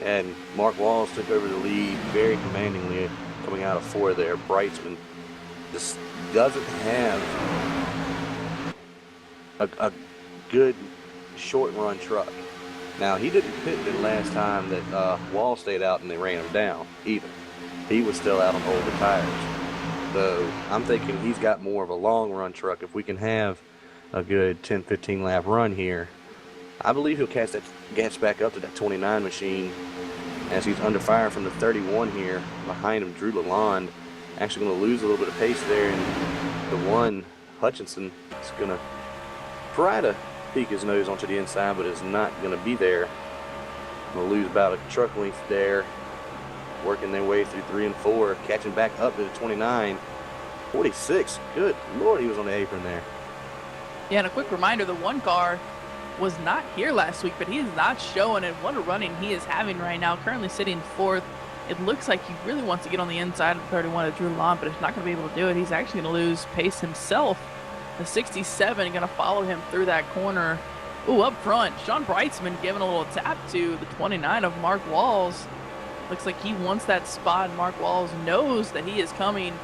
And Mark Walls took over the lead very commandingly coming out of 4 there. Brightsman just doesn't have a good short run truck. Now, he didn't pit the last time that Wall stayed out and they ran him down either. He was still out on older tires. So I'm thinking he's got more of a long run truck. If we can have a good 10, 15 lap run here, I believe he'll catch that gas back up to that 29 machine as he's under fire from the 31 here. Behind him, Drew Lalonde actually going to lose a little bit of pace there. And the one, Hutchinson, is going to try to peek his nose onto the inside, but is not going to be there. Going to lose about a truck length there. Working their way through 3 and 4, catching back up to the 29. 46, good Lord, he was on the apron there. Yeah, and a quick reminder, the one car was not here last week, but he is not showing it. What a running he is having right now, currently sitting 4th. It looks like he really wants to get on the inside of 31 of Drew Lalonde, but he's not going to be able to do it. He's actually going to lose pace himself. The 67 going to follow him through that corner. Ooh, up front, Sean Brightsman giving a little tap to the 29 of Mark Walls. Looks like he wants that spot, and Mark Walls knows that he is coming.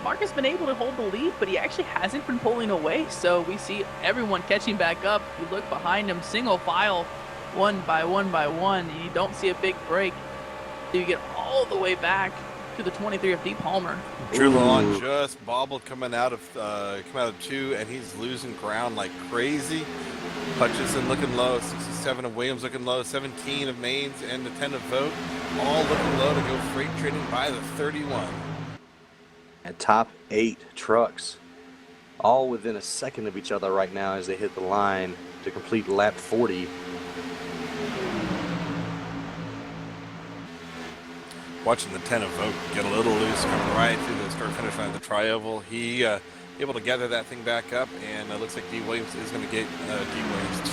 Mark has been able to hold the lead, but he actually hasn't been pulling away, so we see everyone catching back up. You look behind him, single file, one by one by one, and you don't see a big break. So you get all the way back to the 23 of D. Palmer. Drew Lalonde just bobbled coming out of 2, and he's losing ground like crazy. Hutchinson looking low, 67 of Williams looking low, 17 of Maines, and the 10 of Vogt, all looking low to go freight trading by the 31. And top 8 trucks, all within a second of each other right now as they hit the line to complete lap 40. Watching the 10 of Vogt get a little loose coming right through the start-finish line of the tri-oval. He able to gather that thing back up, and it looks like D. Williams is going to get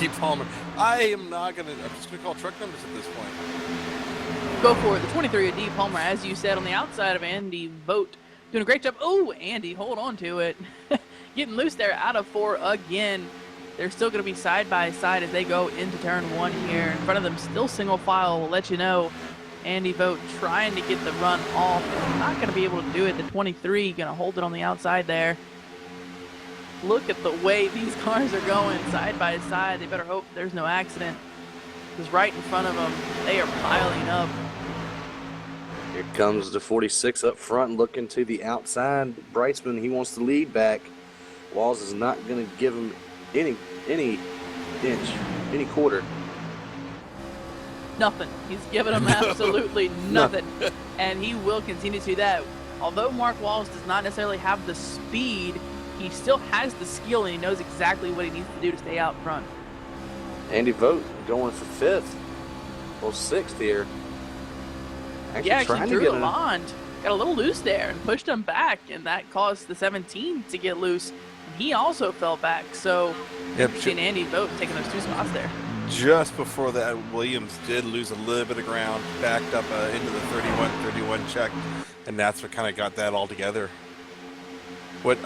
D. Palmer. I'm just going to call truck numbers at this point. Go for it. The 23 of D. Palmer, as you said, on the outside of Andy Vogt. Doing a great job. Oh, Andy, hold on to it. Getting loose there out of 4 again. They're still going to be side by side as they go into turn 1 here. In front of them, still single file. We'll let you know. Andy Vogt trying to get the run off. Not going to be able to do it. The 23 going to hold it on the outside there. Look at the way these cars are going side by side. They better hope there's no accident, because right in front of them, they are piling up. Here comes the 46 up front, looking to the outside. Brightsman, he wants the lead back. Walls is not going to give him any inch, any quarter. Nothing. He's giving them absolutely nothing. And he will continue to do that. Although Mark Walls does not necessarily have the speed, he still has the skill, and he knows exactly what he needs to do to stay out front. Andy Vogt going for 5th. Well, 6th here. Actually Drew Lalonde got a little loose there and pushed him back, and that caused the 17 to get loose. And he also fell back, so you've seen Andy Vogt taking those 2 spots there. Just before that, Williams did lose a little bit of ground, backed up into the 31 check, and that's what kind of got that all together. The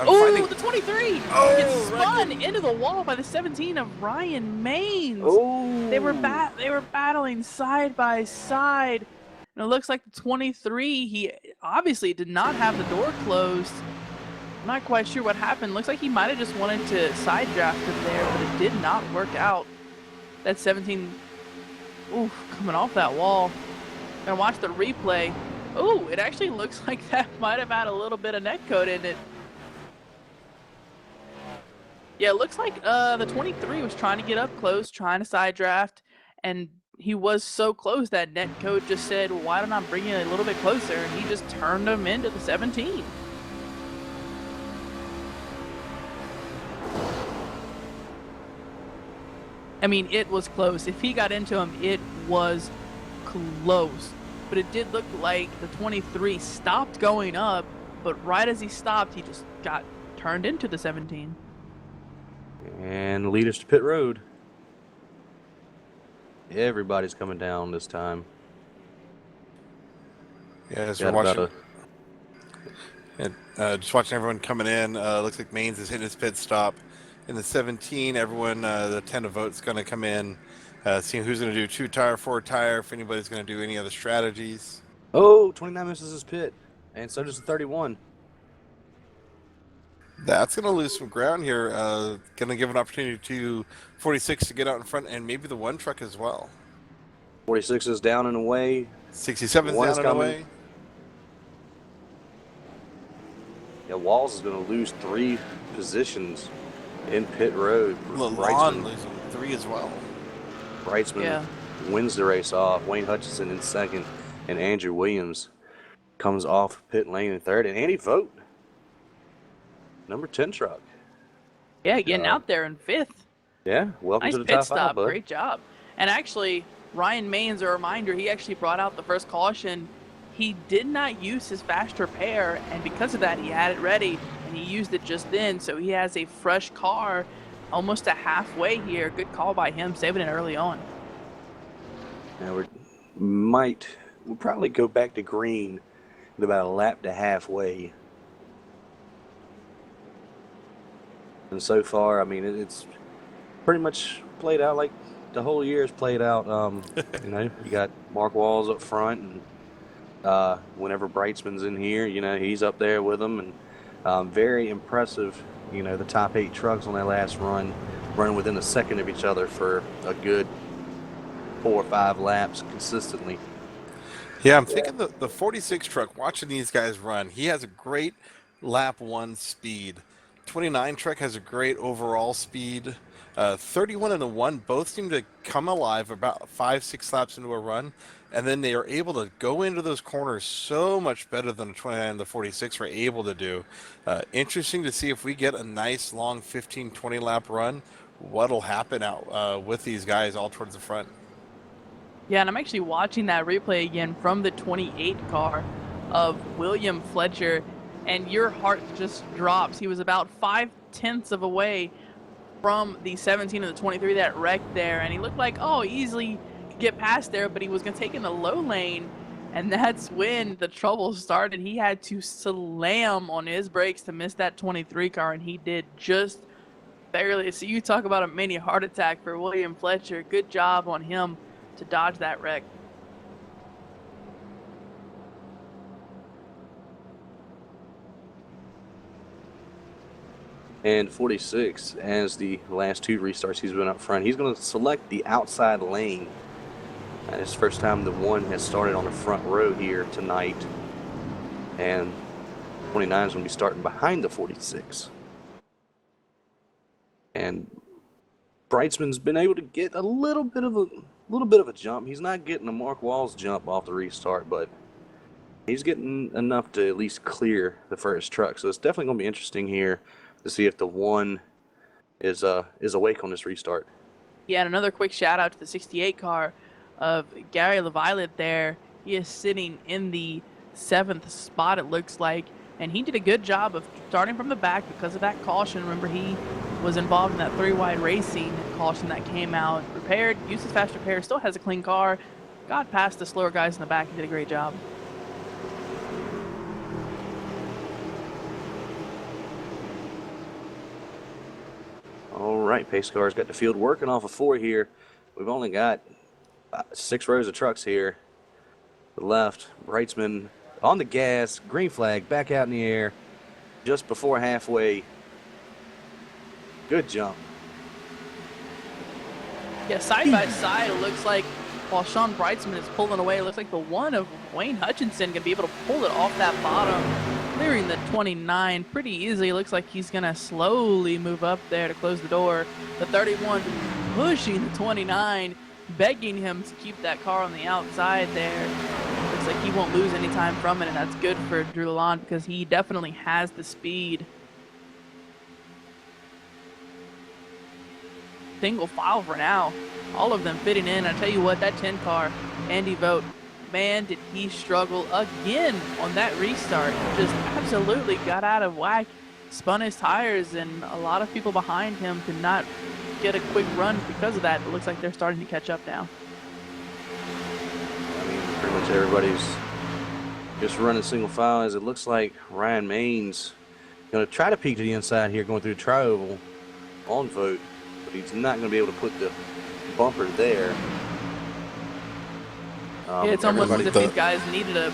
23 gets spun into the wall by the 17 of Ryan Maines. Oh. They were battling side by side. And it looks like the 23, he obviously did not have the door closed. I'm not quite sure what happened. Looks like he might have just wanted to side draft him there, but it did not work out. That 17, coming off that wall. Gonna watch the replay. It actually looks like that might have had a little bit of net coat in it. Yeah, it looks like the 23 was trying to get up close, trying to side draft, and he was so close that net code just said, well, why don't I bring you a little bit closer? And he just turned him into the 17. I mean, it was close. If he got into him, it was close. But it did look like the 23 stopped going up, but right as he stopped, he just got turned into the 17. And lead us to pit road. Everybody's coming down this time. Yeah, as we're watching. And just watching everyone coming in. Looks like Maines is hitting his pit stop. In the 17, everyone, the 10 to vote's going to come in, seeing who's going to do 2-tire, 4-tire, if anybody's going to do any other strategies. Oh, 29 misses his pit, and so does the 31. That's going to lose some ground here. Going to give an opportunity to 46 to get out in front, and maybe the 1 truck as well. 46 is down and away. 67's One down is and coming. away. Yeah, Walls is going to lose 3 positions in pit road. Lalonde losing 3 as well. Brightsman wins the race off. Wayne Hutchinson in second, and Andrew Williams comes off pit lane in third. And Andy Vogt, number 10 truck. Yeah, getting out there in 5th. Yeah, welcome Nice to the pit top stop. 5, bud. Great job. And actually, Ryan Maines, a reminder, he actually brought out the first caution. He did not use his fast repair, and because of that, he had it ready, and he used it just then. So he has a fresh car almost a halfway here. Good call by him, saving it early on. Now we'll probably go back to green at about a lap to halfway. And so far, I mean, it's pretty much played out like the whole year is played out. You know, you got Mark Walls up front, and whenever Brightsman's in here, you know, he's up there with them. And very impressive, you know, the top 8 trucks on that last run, running within a second of each other for a good 4 or 5 laps consistently. Yeah, I'm thinking the 46 truck, watching these guys run, he has a great lap 1 speed. 29 truck has a great overall speed. 31 and the 1 both seem to come alive about 5-6 laps into a run, and then they are able to go into those corners so much better than the 29 and the 46 were able to do. Interesting to see if we get a nice long 15-20 lap run, what'll happen out with these guys all towards the front. Yeah, and I'm actually watching that replay again from the 28 car of William Fletcher, and your heart just drops. He was about 5/10 of away from the 17 and the 23 that wrecked there, and he looked like, oh, easily could get past there, but he was going to take in the low lane, and that's when the trouble started. He had to slam on his brakes to miss that 23 car, and he did just barely. So you talk about a mini heart attack for William Fletcher. Good job on him to dodge that wreck. And 46, as the last 2 restarts he's been up front, he's going to select the outside lane. And it's the first time the 1 has started on the front row here tonight. And 29 is going to be starting behind the 46. And Brightsman's been able to get a little bit of a jump. He's not getting a Mark Walls jump off the restart, but he's getting enough to at least clear the first truck. So it's definitely going to be interesting here to see if the 1 is awake on this restart. Yeah, and another quick shout out to the 68 car of Gary LaViolet there. He is sitting in the 7th spot, it looks like, and he did a good job of starting from the back because of that caution. Remember, he was involved in that 3-wide racing caution that came out. Repaired, used his fast repair, still has a clean car, got past the slower guys in the back and did a great job. All right, pace car's got the field working off of 4 here. We've only got 6 rows of trucks here. The left, Brightsman on the gas, green flag, back out in the air, just before halfway. Good jump. Yeah, side by side, it looks like while Sean Brightsman is pulling away, it looks like the 1 of Wayne Hutchinson can be able to pull it off that bottom, clearing the 29 pretty easily. It looks like he's going to slowly move up there to close the door. The 31 pushing the 29, begging him to keep that car on the outside there. Looks like he won't lose any time from it, and that's good for Drew Lalonde because he definitely has the speed. Single file for now. All of them fitting in. I tell you what, that 10 car, Andy Vogt, man, did he struggle again on that restart. Just absolutely got out of whack, spun his tires, and a lot of people behind him could not get a quick run because of that. It looks like they're starting to catch up now. I mean, pretty much everybody's Just running single file as it looks like Ryan Main's going to try to peek to the inside here going through the tri-oval on Vogt, but he's not going to be able to put the bumper there. Yeah, it's almost as if the- these guys needed a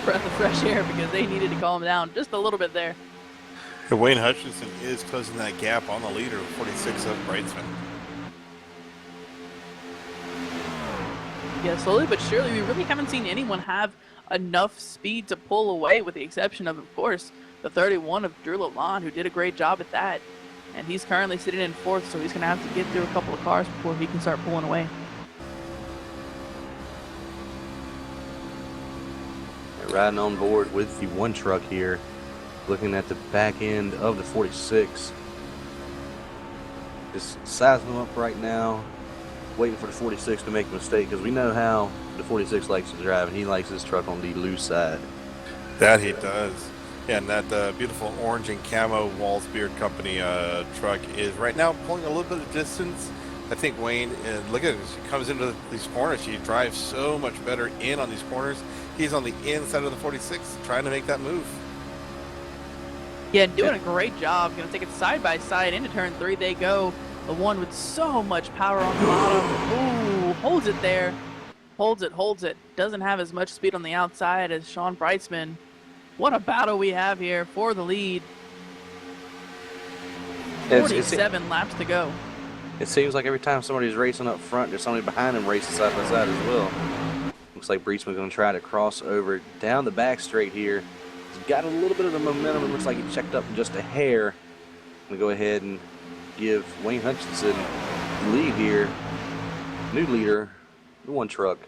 breath of fresh air because they needed to calm down just a little bit there. And Wayne Hutchinson is closing that gap on the leader, 46 of Brightsman. Yeah, slowly but surely, we really haven't seen anyone have enough speed to pull away, with the exception of course, the 31 of Drew Lalonde, who did a great job at that. And he's currently sitting in 4th, so he's going to have to get through a couple of cars before he can start pulling away. Riding on board with the one truck here, looking at the back end of the 46. Just sizing them up right now, waiting for the 46 to make a mistake, because we know how the 46 likes to drive, and he likes his truck on the loose side. That he does. Yeah, and that beautiful orange and camo Walls Beard Company truck is right now pulling a little bit of distance. I think Wayne, look at it, as he comes into these corners, he drives so much better in on these corners. He's on the inside of the 46 trying to make that move. Yeah, doing a great job. Going to take it side by side into turn 3. They go. The one with so much power on the bottom. Ooh, holds it there. Holds it. Doesn't have as much speed on the outside as Sean Brightsman. What a battle we have here for the lead. 47 laps to go. It seems like every time somebody's racing up front, there's somebody behind them racing side by side as well. Looks like Breesman's going to try to cross over down the back straight here. He's got a little bit of the momentum. It looks like he checked up just a hair. I'm going to go ahead and give Wayne Hutchinson the lead here. New leader, the one truck.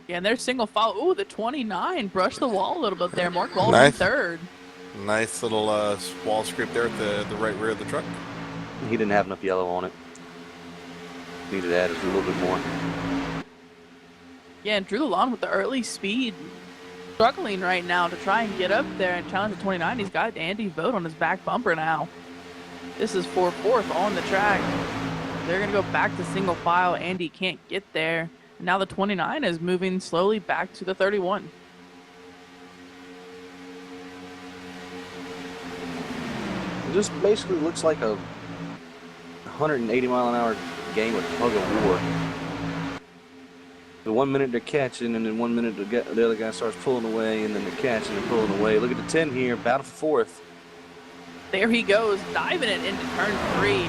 Yeah, and there's single file. Ooh, the 29 brushed the wall a little bit there. Mark Walsh Nice. in 3rd. Nice little wall script there at the right rear of the truck. He didn't have enough yellow on it. Needed to add a little bit more. Yeah, and Drew Lalonde with the early speed. Struggling right now to try and get up there and challenge the 29. He's got Andy Vogt on his back bumper now. This is for 4th on the track. They're going to go back to single file. Andy can't get there. Now the 29 is moving slowly back to the 31. It just basically looks like a 180 mile an hour game of tug of war. The 1 minute they're catching, and then 1 minute the other guy starts pulling away, and then they're catching and pulling away. Look at the 10 here, battle for 4th. There he goes, diving it into turn 3.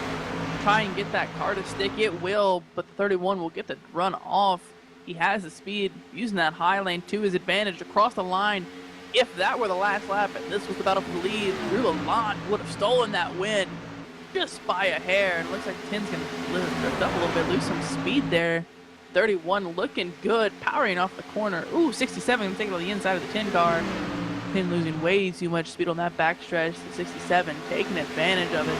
Try and get that car to stick. It will, but the 31 will get the run off. He has the speed, using that high lane to his advantage across the line. If that were the last lap and this was the battle for the lead, Drew Lalonde would have stolen that win just by a hair. It looks like 10's going to drift up a little bit, lose some speed there. 31 looking good, powering off the corner. Ooh, 67 taking on the inside of the 10 car. 10 losing way too much speed on that backstretch. The 67 taking advantage of it.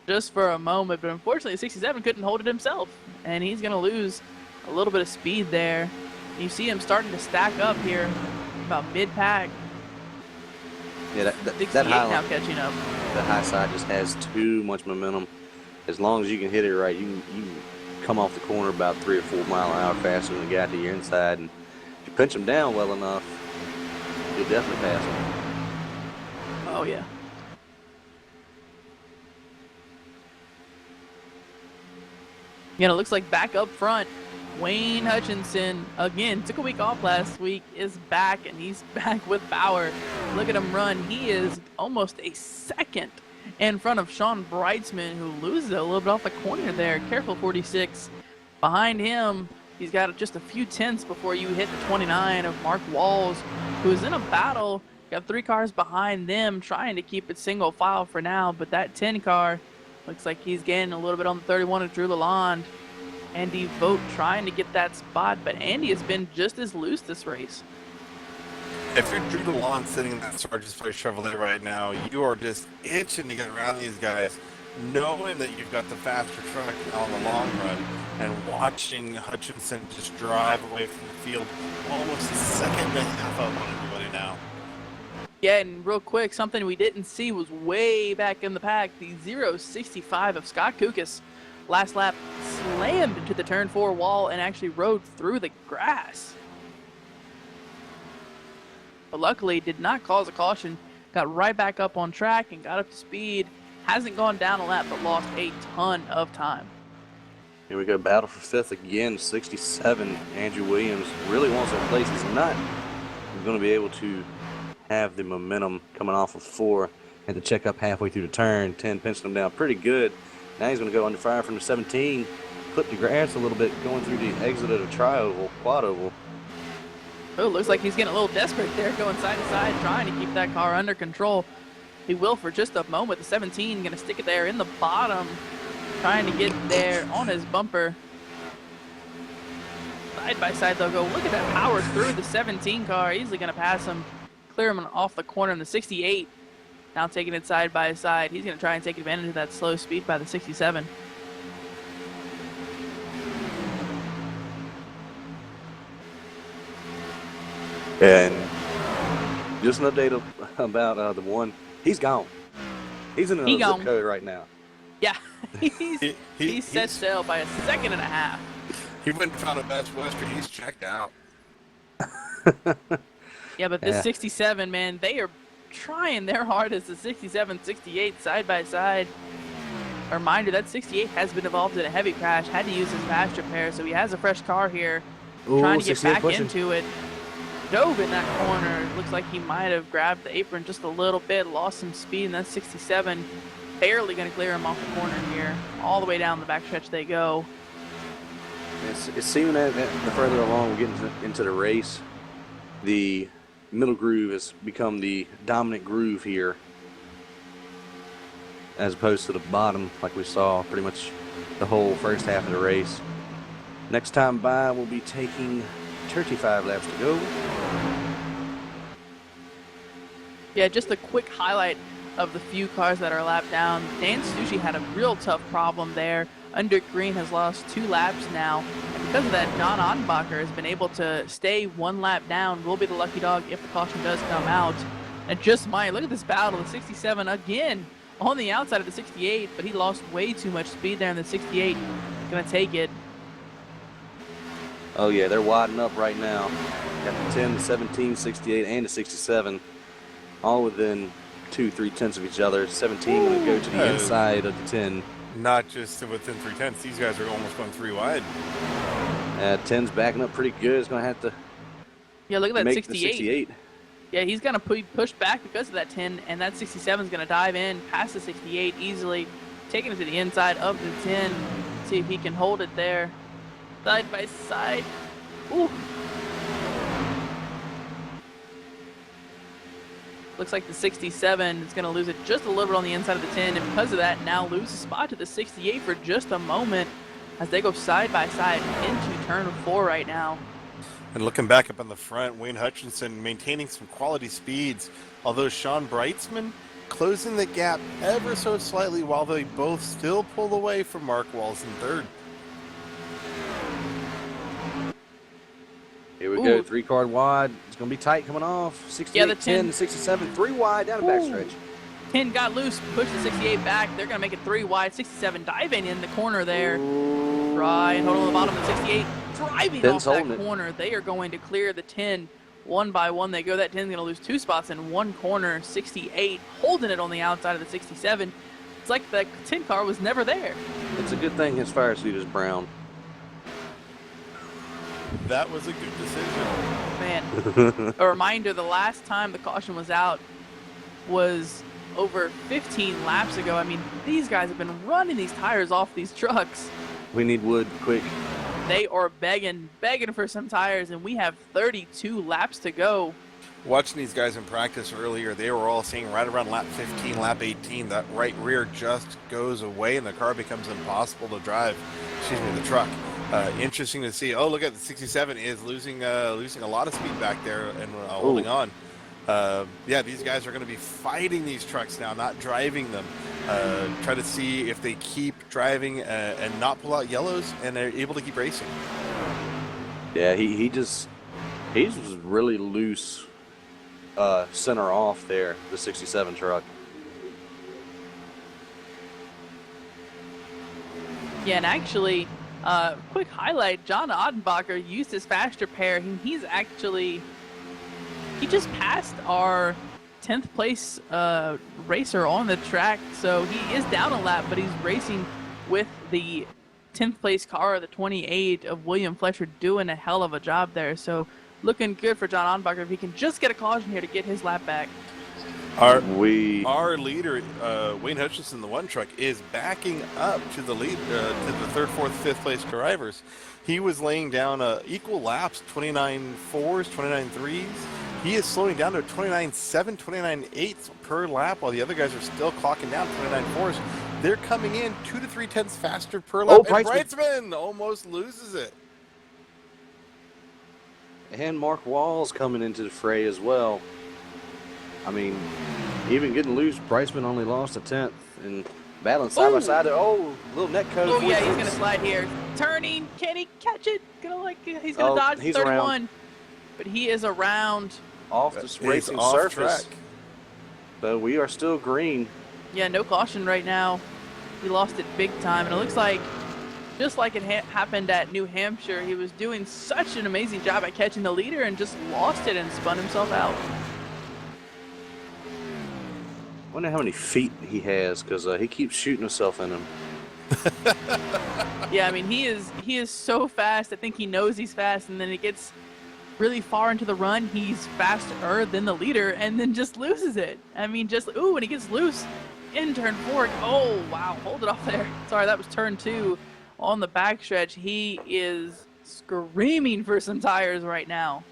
Just for a moment, but unfortunately 67 couldn't hold it himself, and he's going to lose a little bit of speed there. You see him starting to stack up here about mid-pack. Yeah, that high now catching up. The high side just has too much momentum. As long as you can hit it right, you can come off the corner about 3 or 4 mile an hour faster than the guy to your inside, and if you pinch him down well enough, you'll definitely pass him. Oh yeah. You know, it looks like back up front, Wayne Hutchinson, again, took a week off last week, is back, and he's back with power. Look at him run. He is almost a second in front of Sean Brightsman, who loses it a little bit off the corner there. Careful, 46. Behind him, he's got just a few tenths before you hit the 29 of Mark Walls, who is in a battle. Got 3 cars behind them, trying to keep it single file for now, but that 10 car looks like he's gaining a little bit on the 31 of Drew Lalonde. Andy Vogt trying to get that spot, but Andy has been just as loose this race. If you're Drew Lalonde sitting in that Sargent's Place Chevrolet right now, you are just itching to get around these guys, knowing that you've got the faster truck on the long run, and watching Hutchinson just drive away from the field almost a second and a half up on everybody now. Yeah, and real quick, something we didn't see was way back in the pack, the 065 of Scott Kukas last lap slammed into the turn 4 wall and actually rode through the grass. But luckily did not cause a caution, got right back up on track and got up to speed. Hasn't gone down a lap, but lost a ton of time. Here we go, battle for fifth again, 67. Andrew Williams really wants that place. He's not going to be able to have the momentum coming off of 4. Had to check up halfway through the turn. 10 pinched him down pretty good. Now he's going to go under fire from the 17. Clip the grass a little bit going through the exit of the tri-oval, quad oval. Oh, looks like he's getting a little desperate there, going side to side, trying to keep that car under control. He will for just a moment. The 17 going to stick it there in the bottom, trying to get there on his bumper. Side by side, they'll go. Look at that power through the 17 car. Easily going to pass him, clear him off the corner in the 68. Now taking it side by side. He's going to try and take advantage of that slow speed by the 67. And just an update about the one. He's gone. He's in another zip code right now. Yeah, he's set sail by a second and a half. He went and found a Best Western. He's checked out. Yeah, but this 67, man, they are trying their hardest. The 67, 68 side by side. A reminder, that 68 has been involved in a heavy crash. Had to use his fast repair, so he has a fresh car here. Trying to get back into it. Dove in that corner. Looks like he might have grabbed the apron just a little bit, lost some speed, and that's 67. Barely going to clear him off the corner here. All the way down the backstretch they go. It's seeming that the further along we get into the race, the middle groove has become the dominant groove here, as opposed to the bottom, like we saw pretty much the whole first half of the race. Next time by, we'll be taking 35 laps to go. Yeah, just a quick highlight of the few cars that are lapped down. Dan Sushi had a real tough problem there. Under Green has lost 2 laps now. And because of that, John Ottenbacher has been able to stay 1 lap down. Will be the lucky dog if the caution does come out. And just might. Look at this battle. The 67 again on the outside of the 68, but he lost way too much speed there in the 68. Gonna take it. Oh yeah, they're widening up right now. Got the 10, the 17, 68, and the 67, all within 2-3 tenths of each other. 17 going to go to the inside of the 10. Not just within 3 tenths. These guys are almost going 3 wide. 10's backing up pretty good. It's going to have to. Yeah, look at that make 68. The 68. Yeah, he's going to push back because of that 10, and that 67 is going to dive in past the 68 easily, taking it to the inside of the 10. See if he can hold it there. Side by side. Ooh. Looks like the 67 is going to lose it just a little bit on the inside of the 10, and because of that, now lose a spot to the 68 for just a moment as they go side by side into turn 4 right now. And looking back up on the front, Wayne Hutchinson maintaining some quality speeds, although Sean Breitzman closing the gap ever so slightly while they both still pull away from Mark Walls in third. Here we go, 3 card wide. It's going to be tight coming off. 68, yeah, the 10, 67, 3 wide down the backstretch. 10 got loose, pushed the 68 back. They're going to make it 3 wide. 67 diving in the corner there. Try and hold on the bottom of the 68. Driving off that corner. They are going to clear the 10 one by one. They go. That 10 is going to lose 2 spots in one corner. 68 holding it on the outside of the 67. It's like the 10 car was never there. It's a good thing his fire suit is brown. That was a good decision. Man, a reminder, the last time the caution was out was over 15 laps ago. I mean, these guys have been running these tires off these trucks. We need wood quick. They are begging for some tires, and we have 32 laps to go. Watching these guys in practice earlier, they were all saying right around lap 15, lap 18, that right rear just goes away and the car becomes impossible to drive. Excuse me, the truck. Interesting to see. Oh, look at the 67 is losing a lot of speed back there and holding on. Yeah, these guys are going to be fighting these trucks now, not driving them. Try to see if they keep driving and not pull out yellows, and they're able to keep racing. Yeah, he's really loose center off there, the 67 truck. Yeah, and actually, quick highlight, John Odenbacher used his faster pair. He just passed our 10th place racer on the track, so he is down a lap, but he's racing with the 10th place car, the 28 of William Fletcher, doing a hell of a job there. So looking good for John Odenbacher if he can just get a caution here to get his lap back. Our leader, Wayne Hutchinson, the one truck, is backing up to the lead, to the third, fourth, fifth place drivers. He was laying down equal laps, 29 fours, 29 threes. He is slowing down to 29.7, 29.8 per lap, while the other guys are still clocking down 29 fours. They're coming in 2 to 3 tenths faster per lap. And Brightsman almost loses it. And Mark Wall's coming into the fray as well. I mean, even getting loose, Brightsman only lost a 10th and battling side by side. Oh, little net code. Oh yeah, he's gonna slide here. Turning, can he catch it? He's gonna dodge 31, around. But he is around off the racing surface. Track. So we are still green. Yeah, no caution right now. He lost it big time, and it looks like, just like it happened at New Hampshire, he was doing such an amazing job at catching the leader and just lost it and spun himself out. I wonder how many feet he has, because he keeps shooting himself in them. Yeah, I mean, he is so fast. I think he knows he's fast, and then it gets really far into the run. He's faster than the leader, and then just loses it. I mean, when he gets loose in turn 4. Oh, wow, hold it off there. Sorry, that was turn 2 on the backstretch. He is screaming for some tires right now.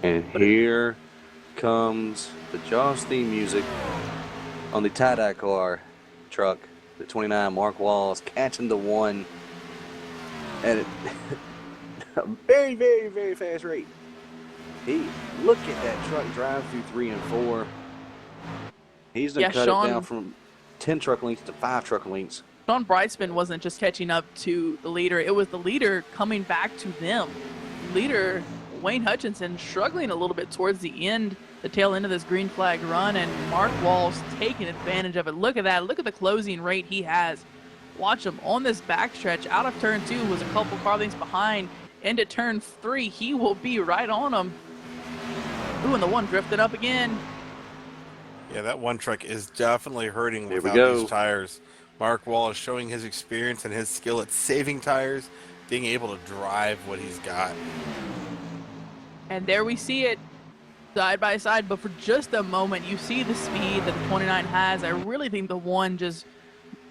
And here comes the Jaws theme music on the tie-dye car truck. The 29 Mark Walls catching the 1 at a very, very, very fast rate. Look at that truck drive through 3 and 4. He's done cut it down from 10 truck lengths to 5 truck lengths. Sean Brightsman wasn't just catching up to the leader. It was the leader coming back to them. Leader Wayne Hutchinson struggling a little bit towards the end, the tail end of this green flag run, and Mark Walls taking advantage of it. Look at that. Look at the closing rate he has. Watch him on this backstretch. Out of turn 2 was a couple car lengths behind. Into turn 3, he will be right on him. Ooh, and the 1 drifted up again. Yeah, that 1 truck is definitely hurting without these tires. Mark Wall is showing his experience and his skill at saving tires, being able to drive what he's got. And there we see it side by side, but for just a moment, you see the speed that the 29 has. I really think the 1 just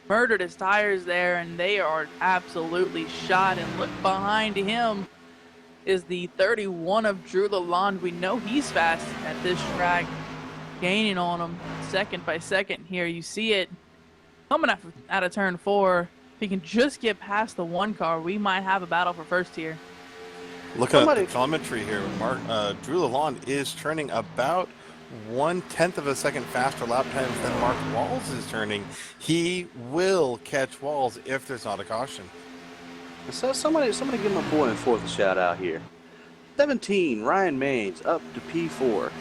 murdered his tires there, and they are absolutely shot. And look behind him is the 31 of Drew Lalonde. We know he's fast at this track, gaining on him second by second here. You see it coming out of turn 4. If he can just get past the 1 car, we might have a battle for first here. Look at the telemetry here. Drew Lalonde is turning about 1/10 of a second faster lap times than Mark Walls is turning. He will catch Walls if there's not a caution. So somebody give my boy in 4th a shout out here. 17, Ryan Maines up to P4.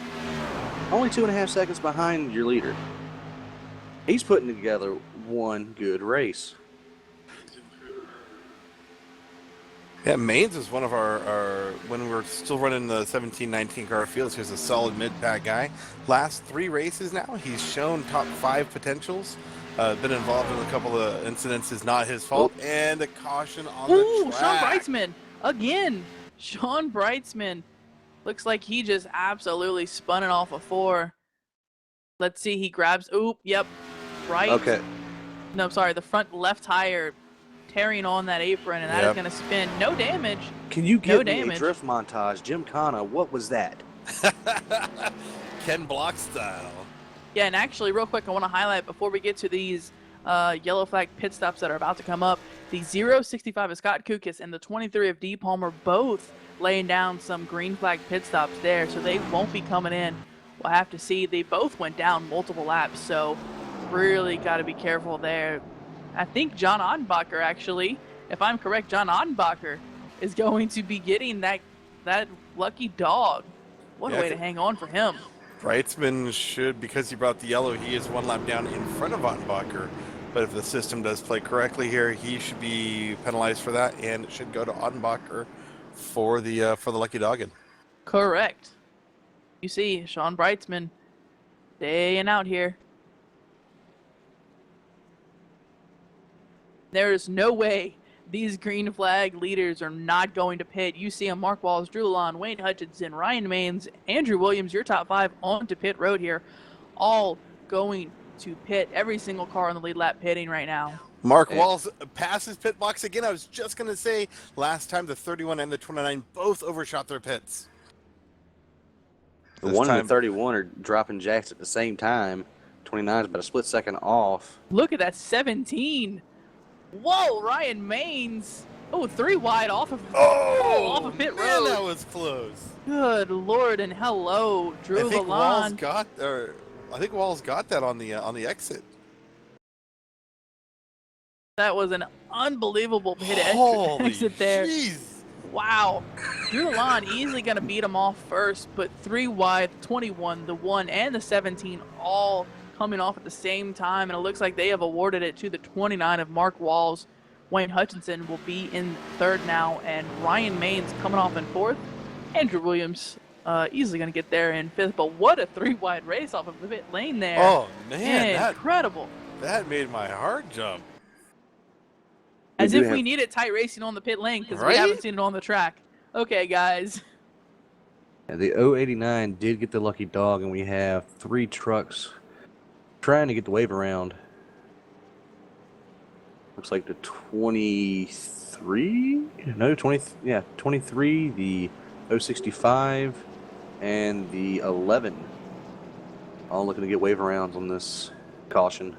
Only 2.5 seconds behind your leader. He's putting together one good race. Yeah, Maines is one of our when we were still running the 17-19 car fields, he's a solid mid-pack guy. Last 3 races now, he's shown top 5 potentials. Been involved in a couple of incidents, is not his fault. Oh. And a caution on the track. Sean Brightsman, again. Sean Brightsman. Looks like he just absolutely spun it off a 4. Let's see, he grabs, right. Okay. No, sorry, the front left tire tearing on that apron, and that is going to spin. No damage. Can you give me a drift montage? Jim Connor, what was that? Ken Block style. Yeah, and actually, real quick, I want to highlight before we get to these yellow flag pit stops that are about to come up, the 065 of Scott Kukis and the 23 of D. Palmer both laying down some green flag pit stops there, so they won't be coming in. We'll have to see. They both went down multiple laps, so really got to be careful there. I think John Odenbacher, actually, if I'm correct, John Odenbacher is going to be getting that lucky dog. What a way to hang on for him. Brightsman should, because he brought the yellow, he is 1 lap down in front of Ottenbacher. But if the system does play correctly here, he should be penalized for that, and it should go to Ottenbacher for the lucky dogged. Correct. You see, Sean Brightsman staying out here. There is no way these green flag leaders are not going to pit. You see them, Mark Walls, Drew Lalonde, Wayne Hutchinson, Ryan Maines, Andrew Williams, your top 5 onto pit road here, all going to pit. Every single car on the lead lap pitting right now. Mark Walls passes pit box again. I was just going to say, last time the 31 and the 29 both overshot their pits. The 1 and the 31 are dropping jacks at the same time. 29 is about a split second off. Look at that 17. Whoa, Ryan Maines. Oh, 3 wide off of pit Man, road. that was close. Good Lord, and hello, Drew I think Walls Lalonde. got that on the exit. That was an unbelievable pit Holy exit there. Jeez. Wow. Drew Lalonde easily going to beat him off first, but 3 wide, 21, the 1, and the 17 all coming off at the same time, and it looks like they have awarded it to the 29 of Mark Walls. Wayne Hutchinson will be in 3rd now, and Ryan Maines coming off in 4th. Andrew Williams easily going to get there in 5th, but what a 3 wide race off of the pit lane there. Oh, man. Incredible. That made my heart jump. As if we needed tight racing on the pit lane, because we haven't seen it on the track. Okay, guys. Yeah, the 089 did get the lucky dog, and we have 3 trucks trying to get the wave around. Looks like the 23? No, 23, the 065, and the 11. All looking to get wave arounds on this caution.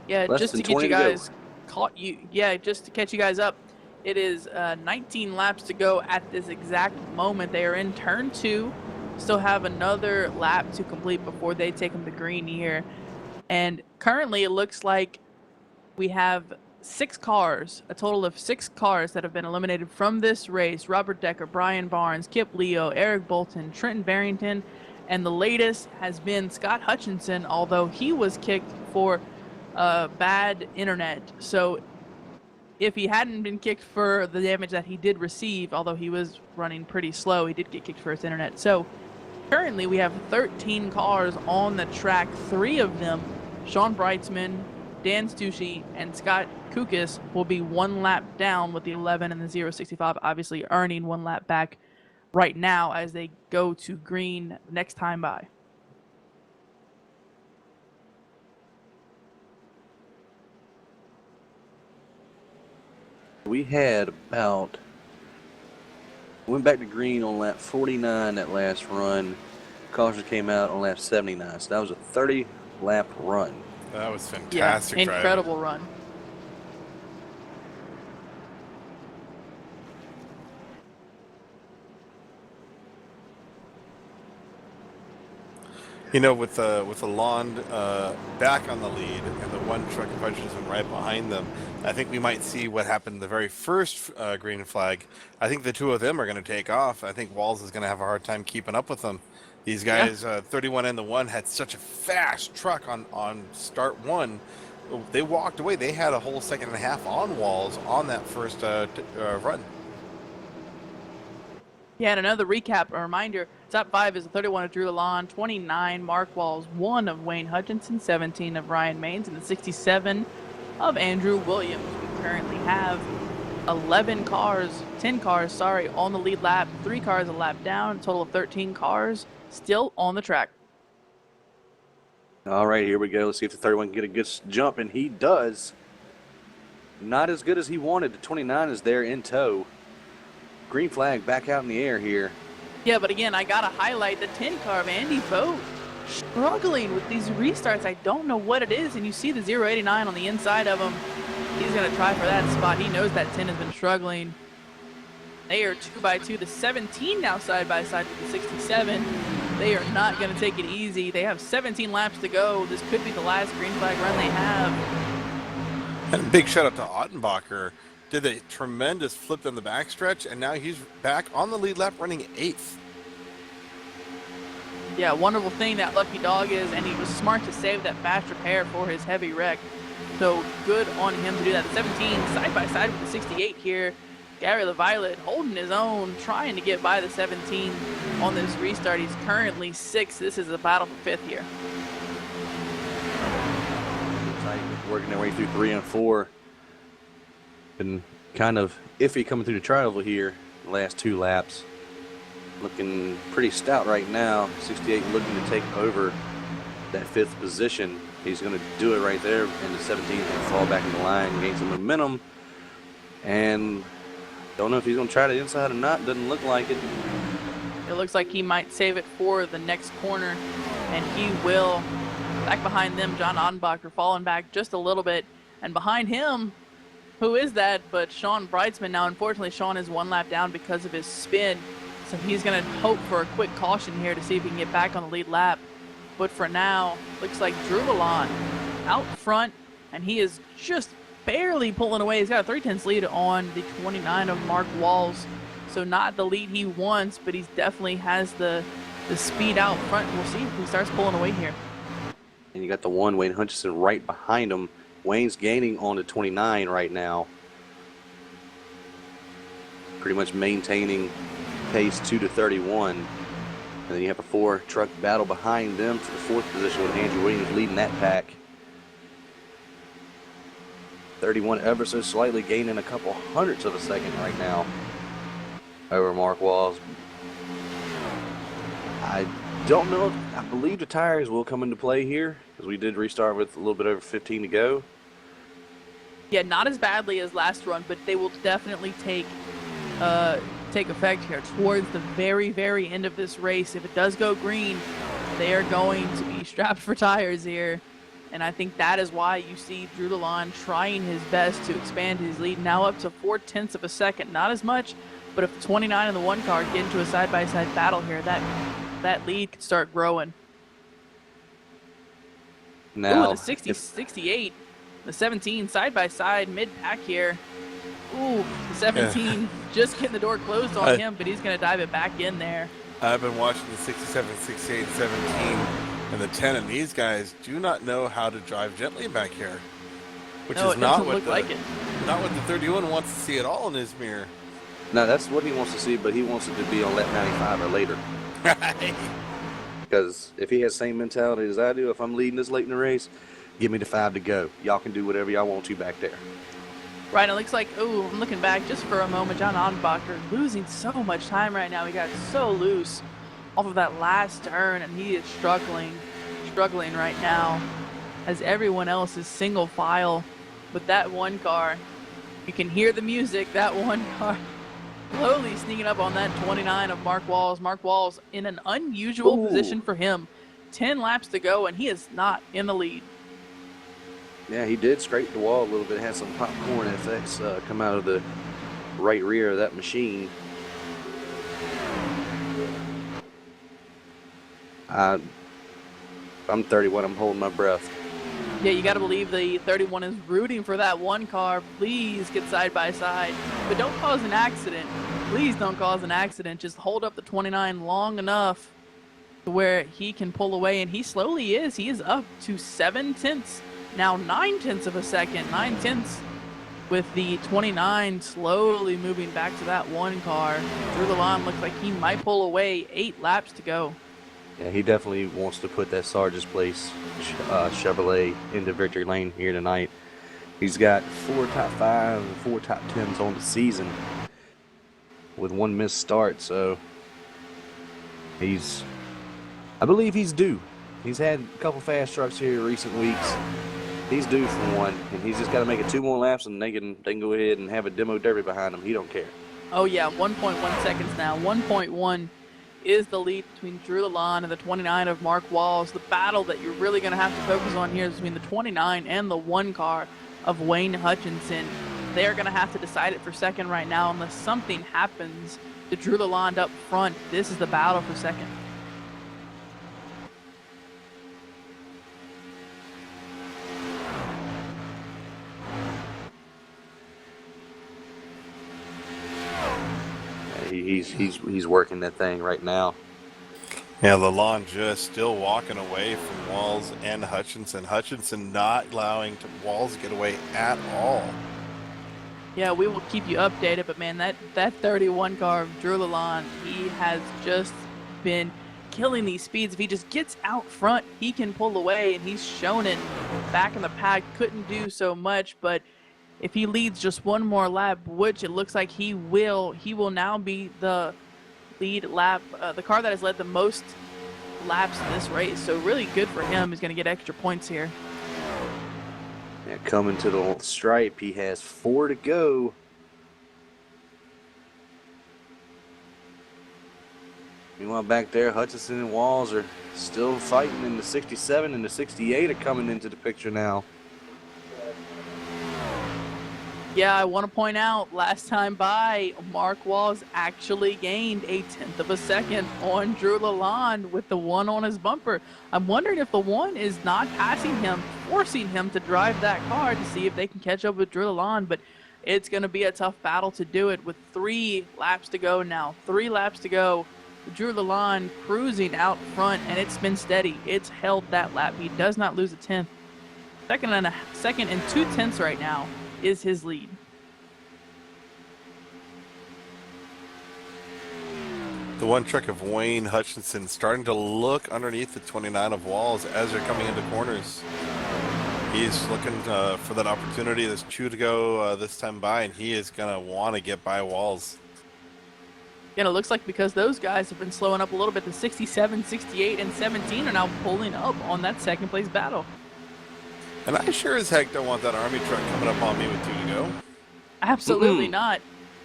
Yeah, Less just than to get 20 you to go. guys just to catch you guys up, it is 19 laps to go at this exact moment. They are in turn 2, still have another lap to complete before they take them to green here. And currently it looks like we have 6 cars, a total of 6 cars that have been eliminated from this race. Robert Decker, Brian Barnes, Kip Leo, Eric Bolton, Trenton Barrington, and the latest has been Scott Hutchinson, although he was kicked for bad internet. So if he hadn't been kicked for the damage that he did receive, although he was running pretty slow, he did get kicked for his internet. So currently we have 13 cars on the track. 3 of them, Sean Brightsman, Dan Stucci, and Scott Kukis, will be 1 lap down, with the 11 and the 065 obviously earning 1 lap back right now as they go to green next time by. We had went back to green on lap 49 that last run. Caution came out on lap 79, so that was a 30-lap run. That was fantastic. Yeah, incredible run. You know, with Lalonde back on the lead and the 1 truck of Hutchinson right behind them, I think we might see what happened in the very first green flag. I think the 2 of them are going to take off. I think Walls is going to have a hard time keeping up with them. These guys, 31 and the 1, had such a fast truck on start 1. They walked away. They had a whole second and a half on Walls on that first run. Yeah, and another recap, a reminder, top 5 is the 31 of Drew Lalonde, 29 Mark Walls, 1 of Wayne Hutchinson, 17 of Ryan Maines, and the 67 of Andrew Williams. We currently have 10 cars on the lead lap, 3 cars a lap down, a total of 13 cars still on the track. All right, here we go. Let's see if the 31 can get a good jump, and he does. Not as good as he wanted. The 29 is there in tow. Green flag back out in the air here. Yeah, but again, I got to highlight the 10 car of Andy Vogt struggling with these restarts. I don't know what it is, and you see the 089 on the inside of him. He's going to try for that spot. He knows that 10 has been struggling. They are 2x2. The 17 now side by side with the 67. They are not going to take it easy. They have 17 laps to go. This could be the last green flag run they have. And a big shout out to Ottenbacher. Did a tremendous flip in the backstretch, and now he's back on the lead lap running 8th. Yeah, wonderful thing that lucky dog is, and he was smart to save that fast repair for his heavy wreck. So good on him to do that. The 17 side by side with the 68 here. Gary LaViolet holding his own, trying to get by the 17 on this restart. He's currently 6th. This is a battle for 5th here. Working their way through 3 and 4. Been kind of iffy coming through the tri-oval here the last 2 laps. Looking pretty stout right now. 68 looking to take over that 5th position. He's going to do it right there, and the 17 can fall back in the line, gain some momentum. And don't know if he's going to try the inside or not. Doesn't look like it. It looks like he might save it for the next corner, and he will. Back behind them, John Odenbacher falling back just a little bit. And behind him, who is that but Sean Breitzman. Now, unfortunately, Sean is 1 lap down because of his spin. So he's going to hope for a quick caution here to see if he can get back on the lead lap. But for now, looks like Drew Lalonde out front, and he is just barely pulling away. He's got a 3/10 lead on the 29 of Mark Walls. So not the lead he wants, but he definitely has the speed out front. We'll see if he starts pulling away here. And you got the 1, Wayne Hutchinson, right behind him. Wayne's gaining on the 29 right now. Pretty much maintaining pace 2 to 31. And then you have a 4 truck battle behind them for the 4th position with Andrew Williams leading that pack. 31 ever so slightly, gaining a couple hundredths of a second right now over Mark Walls. I don't know. I believe the tires will come into play here because we did restart with a little bit over 15 to go. Yeah, not as badly as last run, but they will definitely take effect here towards the very, very end of this race. If it does go green, they are going to be strapped for tires here. And I think that is why you see Drew Lalonde trying his best to expand his lead, now up to 0.4 of a second. Not as much, but if 29 and the 1 car get into a side-by-side battle here, that lead could start growing. Now, Ooh, the 68, the 17 side-by-side mid-pack here. Ooh, the 17 just getting the door closed on him, but he's going to dive it back in there. I've been watching the 67, 68, 17, and the 10, and these guys do not know how to drive gently back here. Which No, is it not doesn't what look the, like it. Not what the 31 wants to see at all in his mirror. no, that's what he wants to see, but he wants it to be on lap 95 or later. Because if he has the same mentality as I do, if I'm leading this late in the race, give me the 5 to go. Y'all can do whatever y'all want to back there. Right, it looks like, ooh, I'm looking back just for a moment. John Odenbacher losing so much time right now. He got so loose off of that last turn, and he is struggling right now as everyone else is single file. But that 1 car, you can hear the music, that 1 car slowly sneaking up on that 29 of Mark Walls. Mark Walls in an unusual position for him. 10 laps to go, and he is not in the lead. Yeah, he did scrape the wall a little bit. Had some popcorn effects come out of the right rear of that machine. I'm 31. I'm holding my breath. Yeah, you got to believe the 31 is rooting for that 1 car. Please get side by side, but don't cause an accident. Please don't cause an accident. Just hold up the 29 long enough to where he can pull away, and he slowly is. He is up to 0.7. Now 0.9 of a second, 0.9 with the 29 slowly moving back to that 1 car. Drew Lalonde looks like he might pull away. 8 laps to go. Yeah, he definitely wants to put that Sargent's Place Chevrolet into victory lane here tonight. He's got 4 top 5 and 4 top 10s on the season with 1 missed start, so I believe he's due. He's had a couple fast trucks here in recent weeks. He's due for one, and he's just got to make it 2 more laps, and they can go ahead and have a demo derby behind him. He don't care. Oh yeah, 1.1 seconds now. 1.1 is the lead between Drew Lalonde and the 29 of Mark Walls. The battle that you're really going to have to focus on here is between the 29 and the 1 car of Wayne Hutchinson. They're going to have to decide it for second right now unless something happens to Drew Lalonde up front. This is the battle for second. He's working that thing right now. Yeah, Lalonde just still walking away from Walls and Hutchinson. Hutchinson not allowing Walls to get away at all. Yeah, we will keep you updated, but man, that 31 car of Drew Lalonde, he has just been killing these speeds. If he just gets out front, he can pull away, and he's shown it back in the pack. Couldn't do so much, but if he leads just one more lap, which it looks like he will now be the lead lap, the car that has led the most laps in this race. So really good for him. He's going to get extra points here. Yeah, coming to the stripe, he has 4 to go. Meanwhile, back there, Hutchinson and Walls are still fighting, and the 67 and the 68 are coming into the picture now. Yeah, I want to point out, last time by, Mark Walls actually gained a 1/10 of a second on Drew Lalonde with the one on his bumper. I'm wondering if the one is not passing him, forcing him to drive that car to see if they can catch up with Drew Lalonde, but it's going to be a tough battle to do it with 3 laps to go now. 3 laps to go. Drew Lalonde cruising out front, and it's been steady. It's held that lap. He does not lose a 10th. Second and 2/10 right now is his lead. The one truck of Wayne Hutchinson starting to look underneath the 29 of Walls as they're coming into corners. He's looking for that opportunity. There's 2 to go this time by, and he is going to want to get by Walls. And it looks like because those guys have been slowing up a little bit, the 67, 68, and 17 are now pulling up on that second place battle. And I sure as heck don't want that Army truck coming up on me with 2 to go. Absolutely not.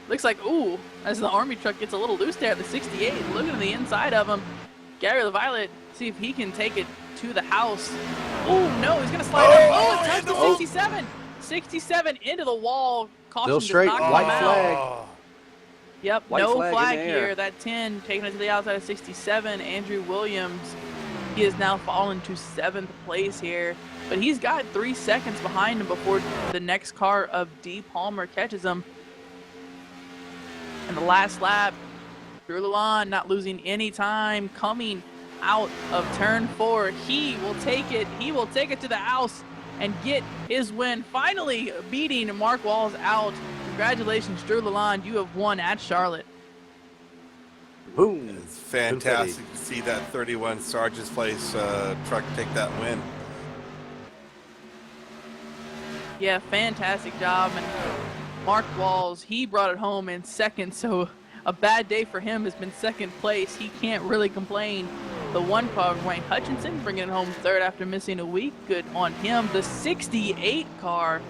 Looks like, ooh, as the Army truck gets a little loose there at the 68, looking at the inside of him, Gary LaViolet, see if he can take it to the house. Oh, no, he's going to slide up. Oh, it touched the 67. 67 into the wall. Caution Still straight, does not white come flag. out. Yep, White no flag in the here. air. That 10 taking it to the outside of 67. Andrew Williams, he has now fallen to 7th place here. But he's got 3 seconds behind him before the next car of D. Palmer catches him. And the last lap, Drew Lalonde not losing any time, coming out of turn 4. He will take it. He will take it to the house and get his win. Finally beating Mark Walls out. Congratulations, Drew Lalonde. You have won at Charlotte. Boom. It's fantastic to see that 31 Sargent's Place truck take that win. Yeah, fantastic job. And Mark Walls, he brought it home in second, so a bad day for him has been second place. He can't really complain. The one car of Wayne Hutchinson bringing it home third after missing a week. Good on him. The 68 car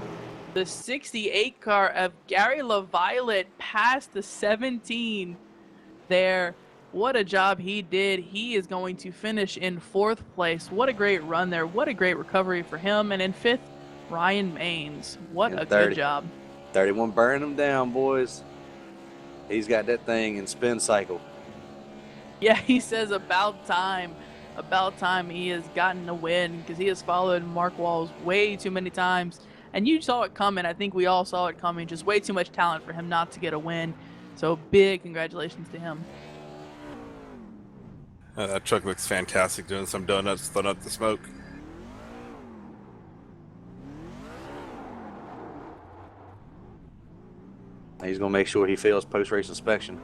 of Gary LaViolet passed the 17 there. What a job he did. He is going to finish in 4th place. What a great run there. What a great recovery for him. And in 5th, Ryan Maines. What a good job. 31 burning him down, boys. He's got that thing in spin cycle. Yeah, he says about time he has gotten a win, because he has followed Mark Walls way too many times. And you saw it coming. I think we all saw it coming. Just way too much talent for him not to get a win. So big congratulations to him. That truck looks fantastic, doing some donuts, throwing up the smoke. He's going to make sure he fails post-race inspection.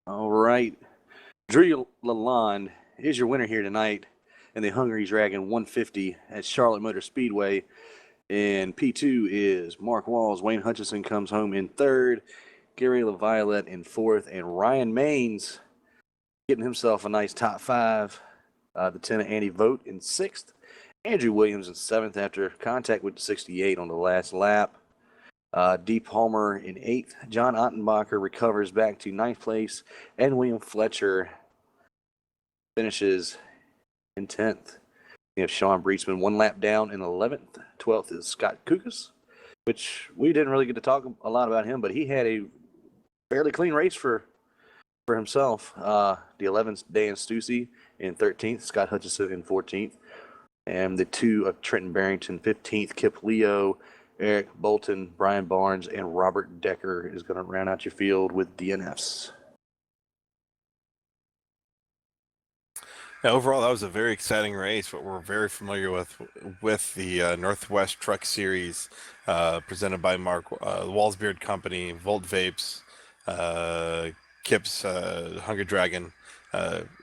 All right. Drew Lalonde is your winner here tonight in the Hungary Dragon 150 at Charlotte Motor Speedway. And P2 is Mark Walls. Wayne Hutchinson comes home in 3rd. Gary LaViolet in 4th. And Ryan Maines getting himself a nice top 5. Lieutenant Andy Vogt in 6th. Andrew Williams in 7th after contact with the 68 on the last lap. D. Palmer in 8th. John Ottenbacher recovers back to 9th place. And William Fletcher finishes in 10th. We have Sean Breitsman 1 lap down in 11th. 12th is Scott Kukas. which we didn't really get to talk a lot about him, but he had a fairly clean race for himself. The 11th, Dan Stussy in 13th, Scott Hutchison in 14th, and the two of Trenton Barrington 15th, Kip Leo, Eric Bolton, Brian Barnes, and Robert Decker is going to round out your field with DNFs. Yeah, overall, that was a very exciting race. What we're very familiar with the Northwest Truck Series, presented by Mark Walsbeard Company, Volt Vapes, Kip's Hunger Dragon,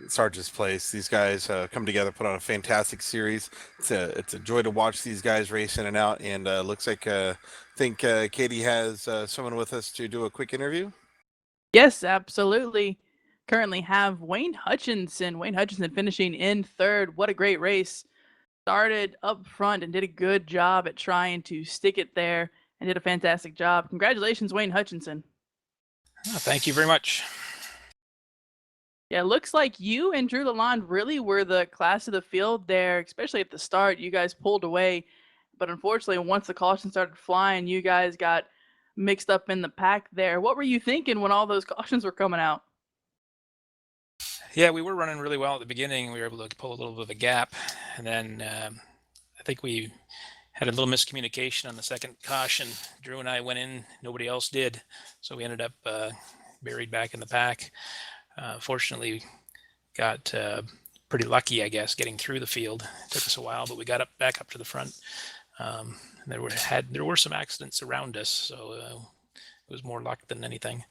Sarge's Place. These guys come together, put on a fantastic series. It's a joy to watch these guys race in and out. And looks like I think Katie has someone with us to do a quick interview. Yes, absolutely. Currently have Wayne Hutchinson. Wayne Hutchinson finishing in third. What a great race. Started up front and did a good job at trying to stick it there and did a fantastic job. Congratulations, Wayne Hutchinson. Oh, thank you very much. Yeah, it looks like you and Drew Lalonde really were the class of the field there, especially at the start. You guys pulled away, but unfortunately, once the caution started flying, you guys got mixed up in the pack there. What were you thinking when all those cautions were coming out? Yeah, we were running really well at the beginning. We were able to pull a little bit of a gap, and then I think we had a little miscommunication on the second caution. Drew and I went in, nobody else did, so we ended up buried back in the pack. Fortunately, got pretty lucky, I guess, getting through the field. It took us a while, but we got back up to the front. There were some accidents around us, so it was more luck than anything.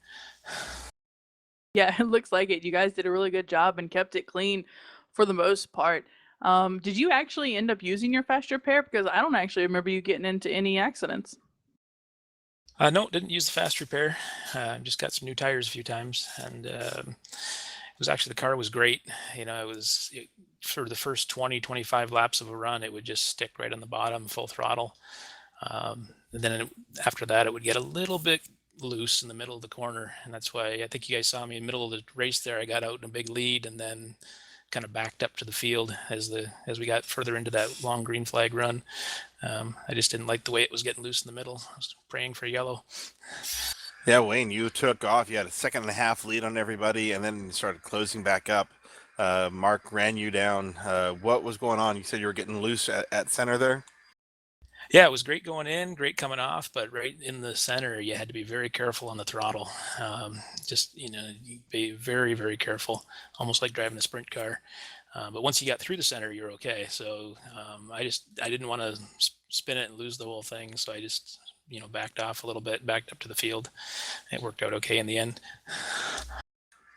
Yeah, it looks like it. You guys did a really good job and kept it clean for the most part. Did you actually end up using your fast repair? Because I don't actually remember you getting into any accidents. No, didn't use the fast repair. Just got some new tires a few times, and it was actually, the car was great. You know, for the first 20, 25 laps of a run, it would just stick right on the bottom, full throttle. And then after that, it would get a little bit loose in the middle of the corner, and that's why I think you guys saw me in the middle of the race there. I got out in a big lead and then kind of backed up to the field as we got further into that long green flag run. I just didn't like the way it was getting loose in the middle. I was praying for yellow. Yeah, Wayne, you took off. You had a second and a half lead on everybody, and then started closing back up. Mark ran you down. What was going on? You said you were getting loose at center there? Yeah, it was great going in, great coming off, but right in the center, you had to be very careful on the throttle. Just, be very, very careful, almost like driving a sprint car. But once you got through the center, you're okay. So I didn't want to spin it and lose the whole thing. So I just, backed off a little bit, backed up to the field. It worked out okay in the end.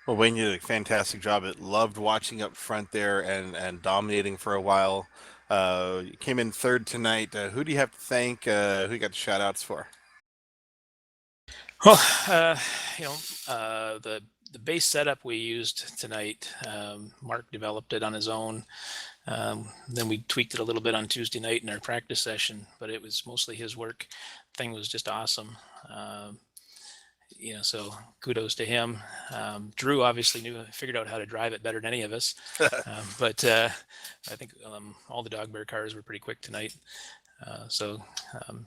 Well, Wayne, you did a fantastic job. It loved watching up front there and dominating for a while. You came in third tonight. Who do you have to thank? Who you got the shout outs for? Well, the base setup we used tonight, Mark developed it on his own. Then we tweaked it a little bit on Tuesday night in our practice session, but it was mostly his work. Thing was just awesome. So kudos to him. Drew obviously figured out how to drive it better than any of us. But I think all the dog bear cars were pretty quick tonight. So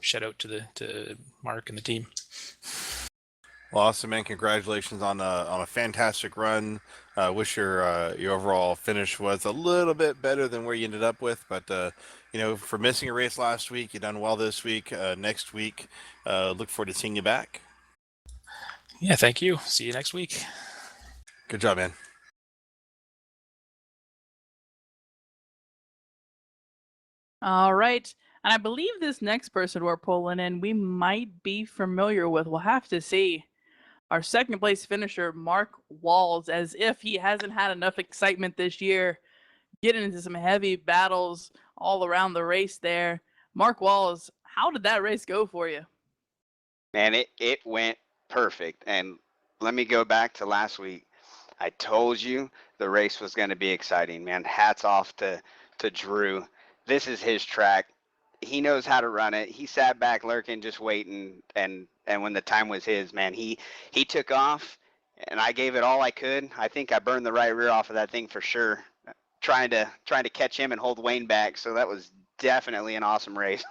shout out to Mark and the team. Well, awesome, man. Congratulations on a fantastic run. Wish your overall finish was a little bit better than where you ended up with, but for missing a race last week, you done well this week. Next week, look forward to seeing you back. Yeah, thank you. See you next week. Good job, man. All right. And I believe this next person we're pulling in, we might be familiar with. We'll have to see. Our second place finisher, Mark Walls, as if he hasn't had enough excitement this year, getting into some heavy battles all around the race there. Mark Walls, how did that race go for you? Man, it went perfect. And let me go back to last week. I told you the race was going to be exciting, man. Hats off to Drew. This is his track. He knows how to run it. He sat back lurking, just waiting, and when the time was his, man, he took off, and I gave it all I could. I think I burned the right rear off of that thing for sure, trying to catch him and hold Wayne back. So that was definitely an awesome race.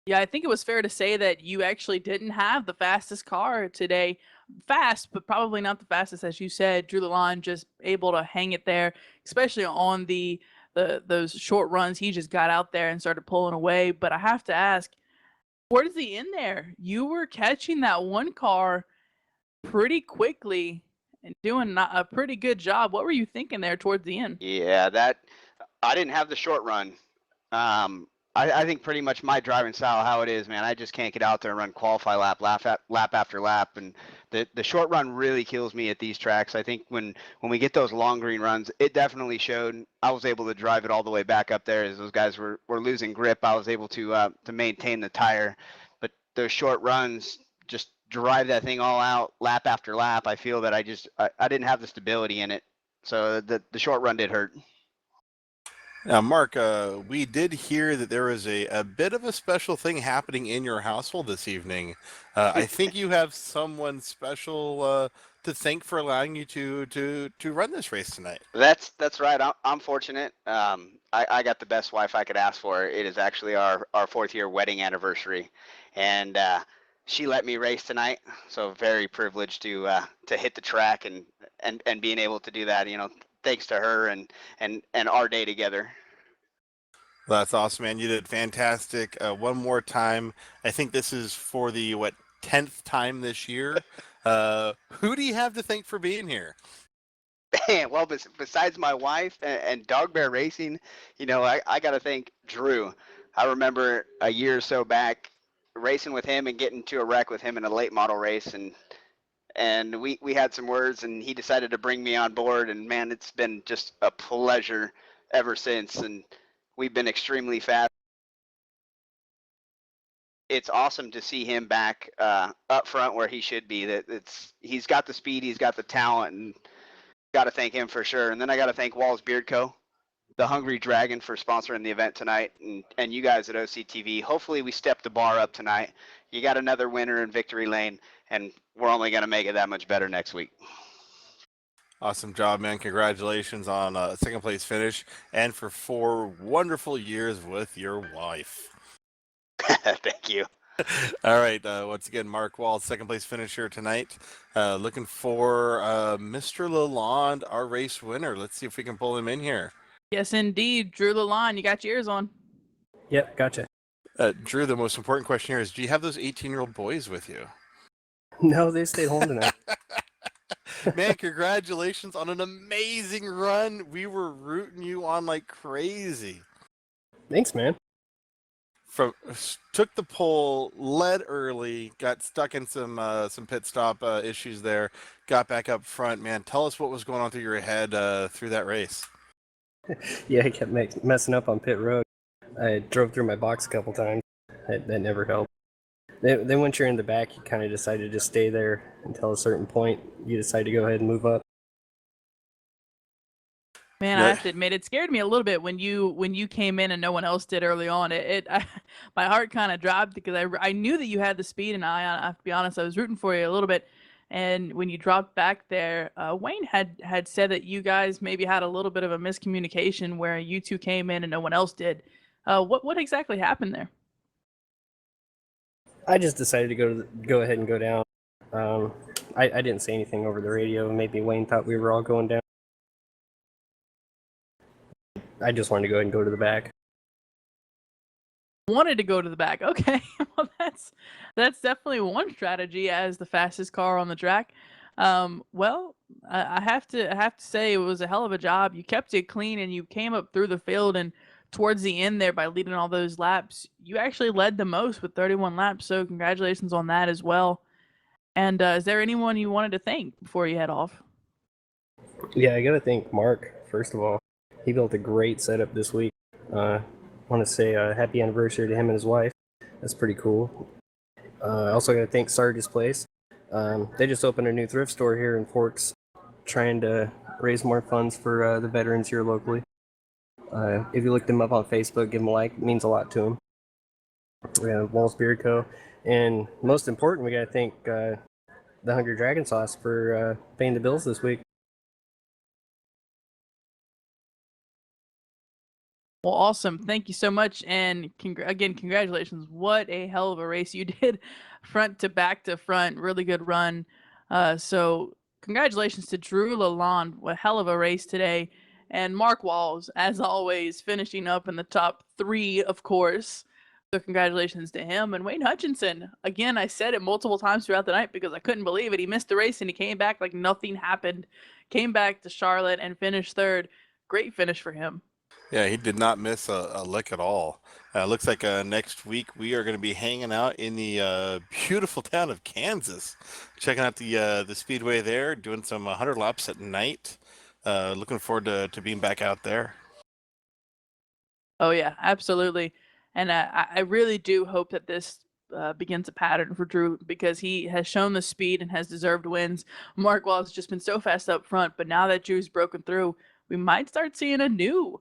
Yeah, I think it was fair to say that you actually didn't have the fastest car today. Fast, but probably not the fastest, as you said. Drew Lalonde just able to hang it there, especially on the those short runs. He just got out there and started pulling away. But I have to ask, towards the end there, you were catching that one car pretty quickly and doing a pretty good job. What were you thinking there towards the end? Yeah, that I didn't have the short run. I think pretty much my driving style, how it is, man. I just can't get out there and run qualify lap after lap, and the short run really kills me at these tracks. I think when we get those long green runs, it definitely showed. I was able to drive it all the way back up there as those guys were losing grip. I was able to maintain the tire, but those short runs just drive that thing all out lap after lap. I feel that I didn't have the stability in it, so the short run did hurt. Now, Mark, we did hear that there was a bit of a special thing happening in your household this evening. I think you have someone special to thank for allowing you to run this race tonight. That's right. I'm fortunate. I got the best wife I could ask for. It is actually our 4th-year wedding anniversary, and she let me race tonight. So very privileged to hit the track and being able to do that. Thanks to her and our day together. Well, that's awesome, man. You did fantastic. One more time. I think this is for the 10th time this year. Who do you have to thank for being here? Well, besides my wife and Dog Bear Racing, I got to thank Drew. I remember a year or so back racing with him and getting to a wreck with him in a late model race, and we had some words, and he decided to bring me on board, and man, it's been just a pleasure ever since, and we've been extremely fast. It's awesome to see him back up front where he should be. He's got the speed, he's got the talent, and got to thank him for sure. And then I got to thank Walls Beard Co., the Hungry Dragon, for sponsoring the event tonight, and you guys at OCTV. Hopefully we step the bar up tonight. You got another winner in victory lane, and we're only going to make it that much better next week. Awesome job, man. Congratulations on a second place finish and for 4 wonderful years with your wife. Thank you. All right. Once again, Mark Wall, second place finisher tonight. Looking for Mr. Lalonde, our race winner. Let's see if we can pull him in here. Yes, indeed. Drew Lalonde, you got your ears on. Yep, gotcha. Drew, the most important question here is, do you have those 18-year-old boys with you? No, they stayed home tonight. Man, congratulations on an amazing run. We were rooting you on like crazy. Thanks, man. Took the pole, led early, got stuck in some pit stop issues there, got back up front. Man, tell us what was going on through your head through that race. Yeah, I kept messing up on pit road. I drove through my box a couple times. That never helped. Then once you're in the back, you kind of decide to just stay there until a certain point. You decide to go ahead and move up. Man, I have to admit, it scared me a little bit when you came in and no one else did early on. My heart kind of dropped because I knew that you had the speed, and I have to be honest, I was rooting for you a little bit. And when you dropped back there, Wayne had said that you guys maybe had a little bit of a miscommunication where you two came in and no one else did. What exactly happened there? I just decided to go ahead and go down. I didn't say anything over the radio. Maybe Wayne thought we were all going down. I just wanted to go ahead and go to the back. Wanted to go to the back. Okay, well that's definitely one strategy as the fastest car on the track. Well, I have to say it was a hell of a job. You kept it clean and you came up through the field, and towards the end there by leading all those laps, you actually led the most with 31 laps. So congratulations on that as well. And is there anyone you wanted to thank before you head off? Yeah, I gotta thank Mark first of all. He built a great setup this week. I want to say happy anniversary to him and his wife. That's pretty cool. I also got to thank Sarge's Place. They just opened a new thrift store here in Forks, trying to raise more funds for the veterans here locally. If you look them up on Facebook, give them a like. It means a lot to them. We have Walls Beard Co. And most important, we got to thank the Hungry Dragon Sauce for paying the bills this week. Well, awesome. Thank you so much. And again, congratulations. What a hell of a race you did, front to back to front. Really good run. So congratulations to Drew Lalonde. What a hell of a race today. And Mark Walls, as always, finishing up in the top 3, of course. So congratulations to him. And Wayne Hutchinson, again, I said it multiple times throughout the night because I couldn't believe it. He missed the race and he came back like nothing happened. Came back to Charlotte and finished 3rd. Great finish for him. Yeah, he did not miss a lick at all. Looks like next week we are going to be hanging out in the beautiful town of Kansas, checking out the Speedway there, doing some 100 laps at night. Looking forward to being back out there. Oh yeah, absolutely. And I really do hope that this begins a pattern for Drew because he has shown the speed and has deserved wins. Mark Wall has just been so fast up front, but now that Drew's broken through, we might start seeing a new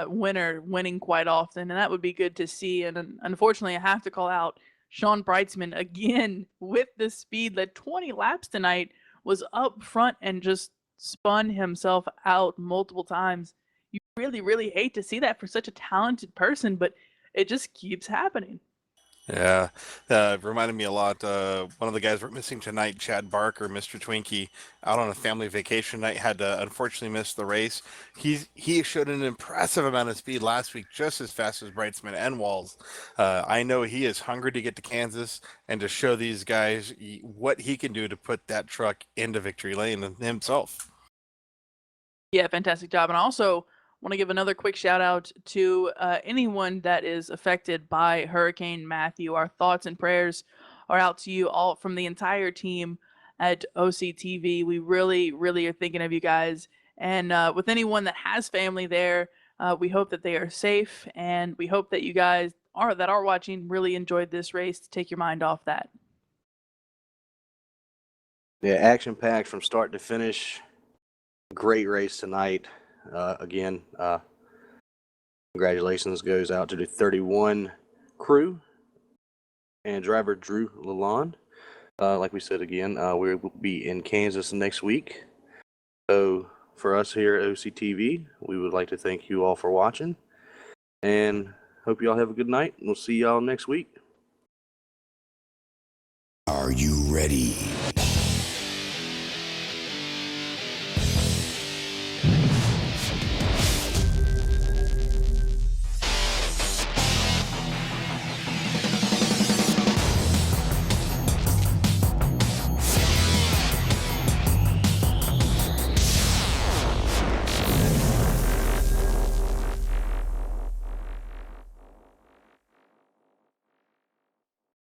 winner winning quite often, and that would be good to see. And unfortunately, I have to call out Sean Breitzman again with the speed. Led 20 laps tonight, was up front and just spun himself out multiple times. You really, really hate to see that for such a talented person, but it just keeps happening. Yeah, reminded me a lot. One of the guys we're missing tonight, Chad Barker, Mr. Twinkie, out on a family vacation night, had to unfortunately miss the race. He showed an impressive amount of speed last week, just as fast as Breitzman and Walls. I know he is hungry to get to Kansas and to show these guys what he can do to put that truck into victory lane himself. Yeah, fantastic job. And I also want to give another quick shout out to anyone that is affected by Hurricane Matthew. Our thoughts and prayers are out to you all from the entire team at OCTV. We really, really are thinking of you guys. And with anyone that has family there, we hope that they are safe, and we hope that you guys are watching really enjoyed this race to take your mind off that. Yeah, action packed from start to finish. Great race tonight. Again, congratulations goes out to the 31 crew and driver Drew Lalonde. Like we said again, we will be in Kansas next week. So for us here at OCTV, we would like to thank you all for watching and hope you all have a good night. We'll see y'all next week. Are you ready?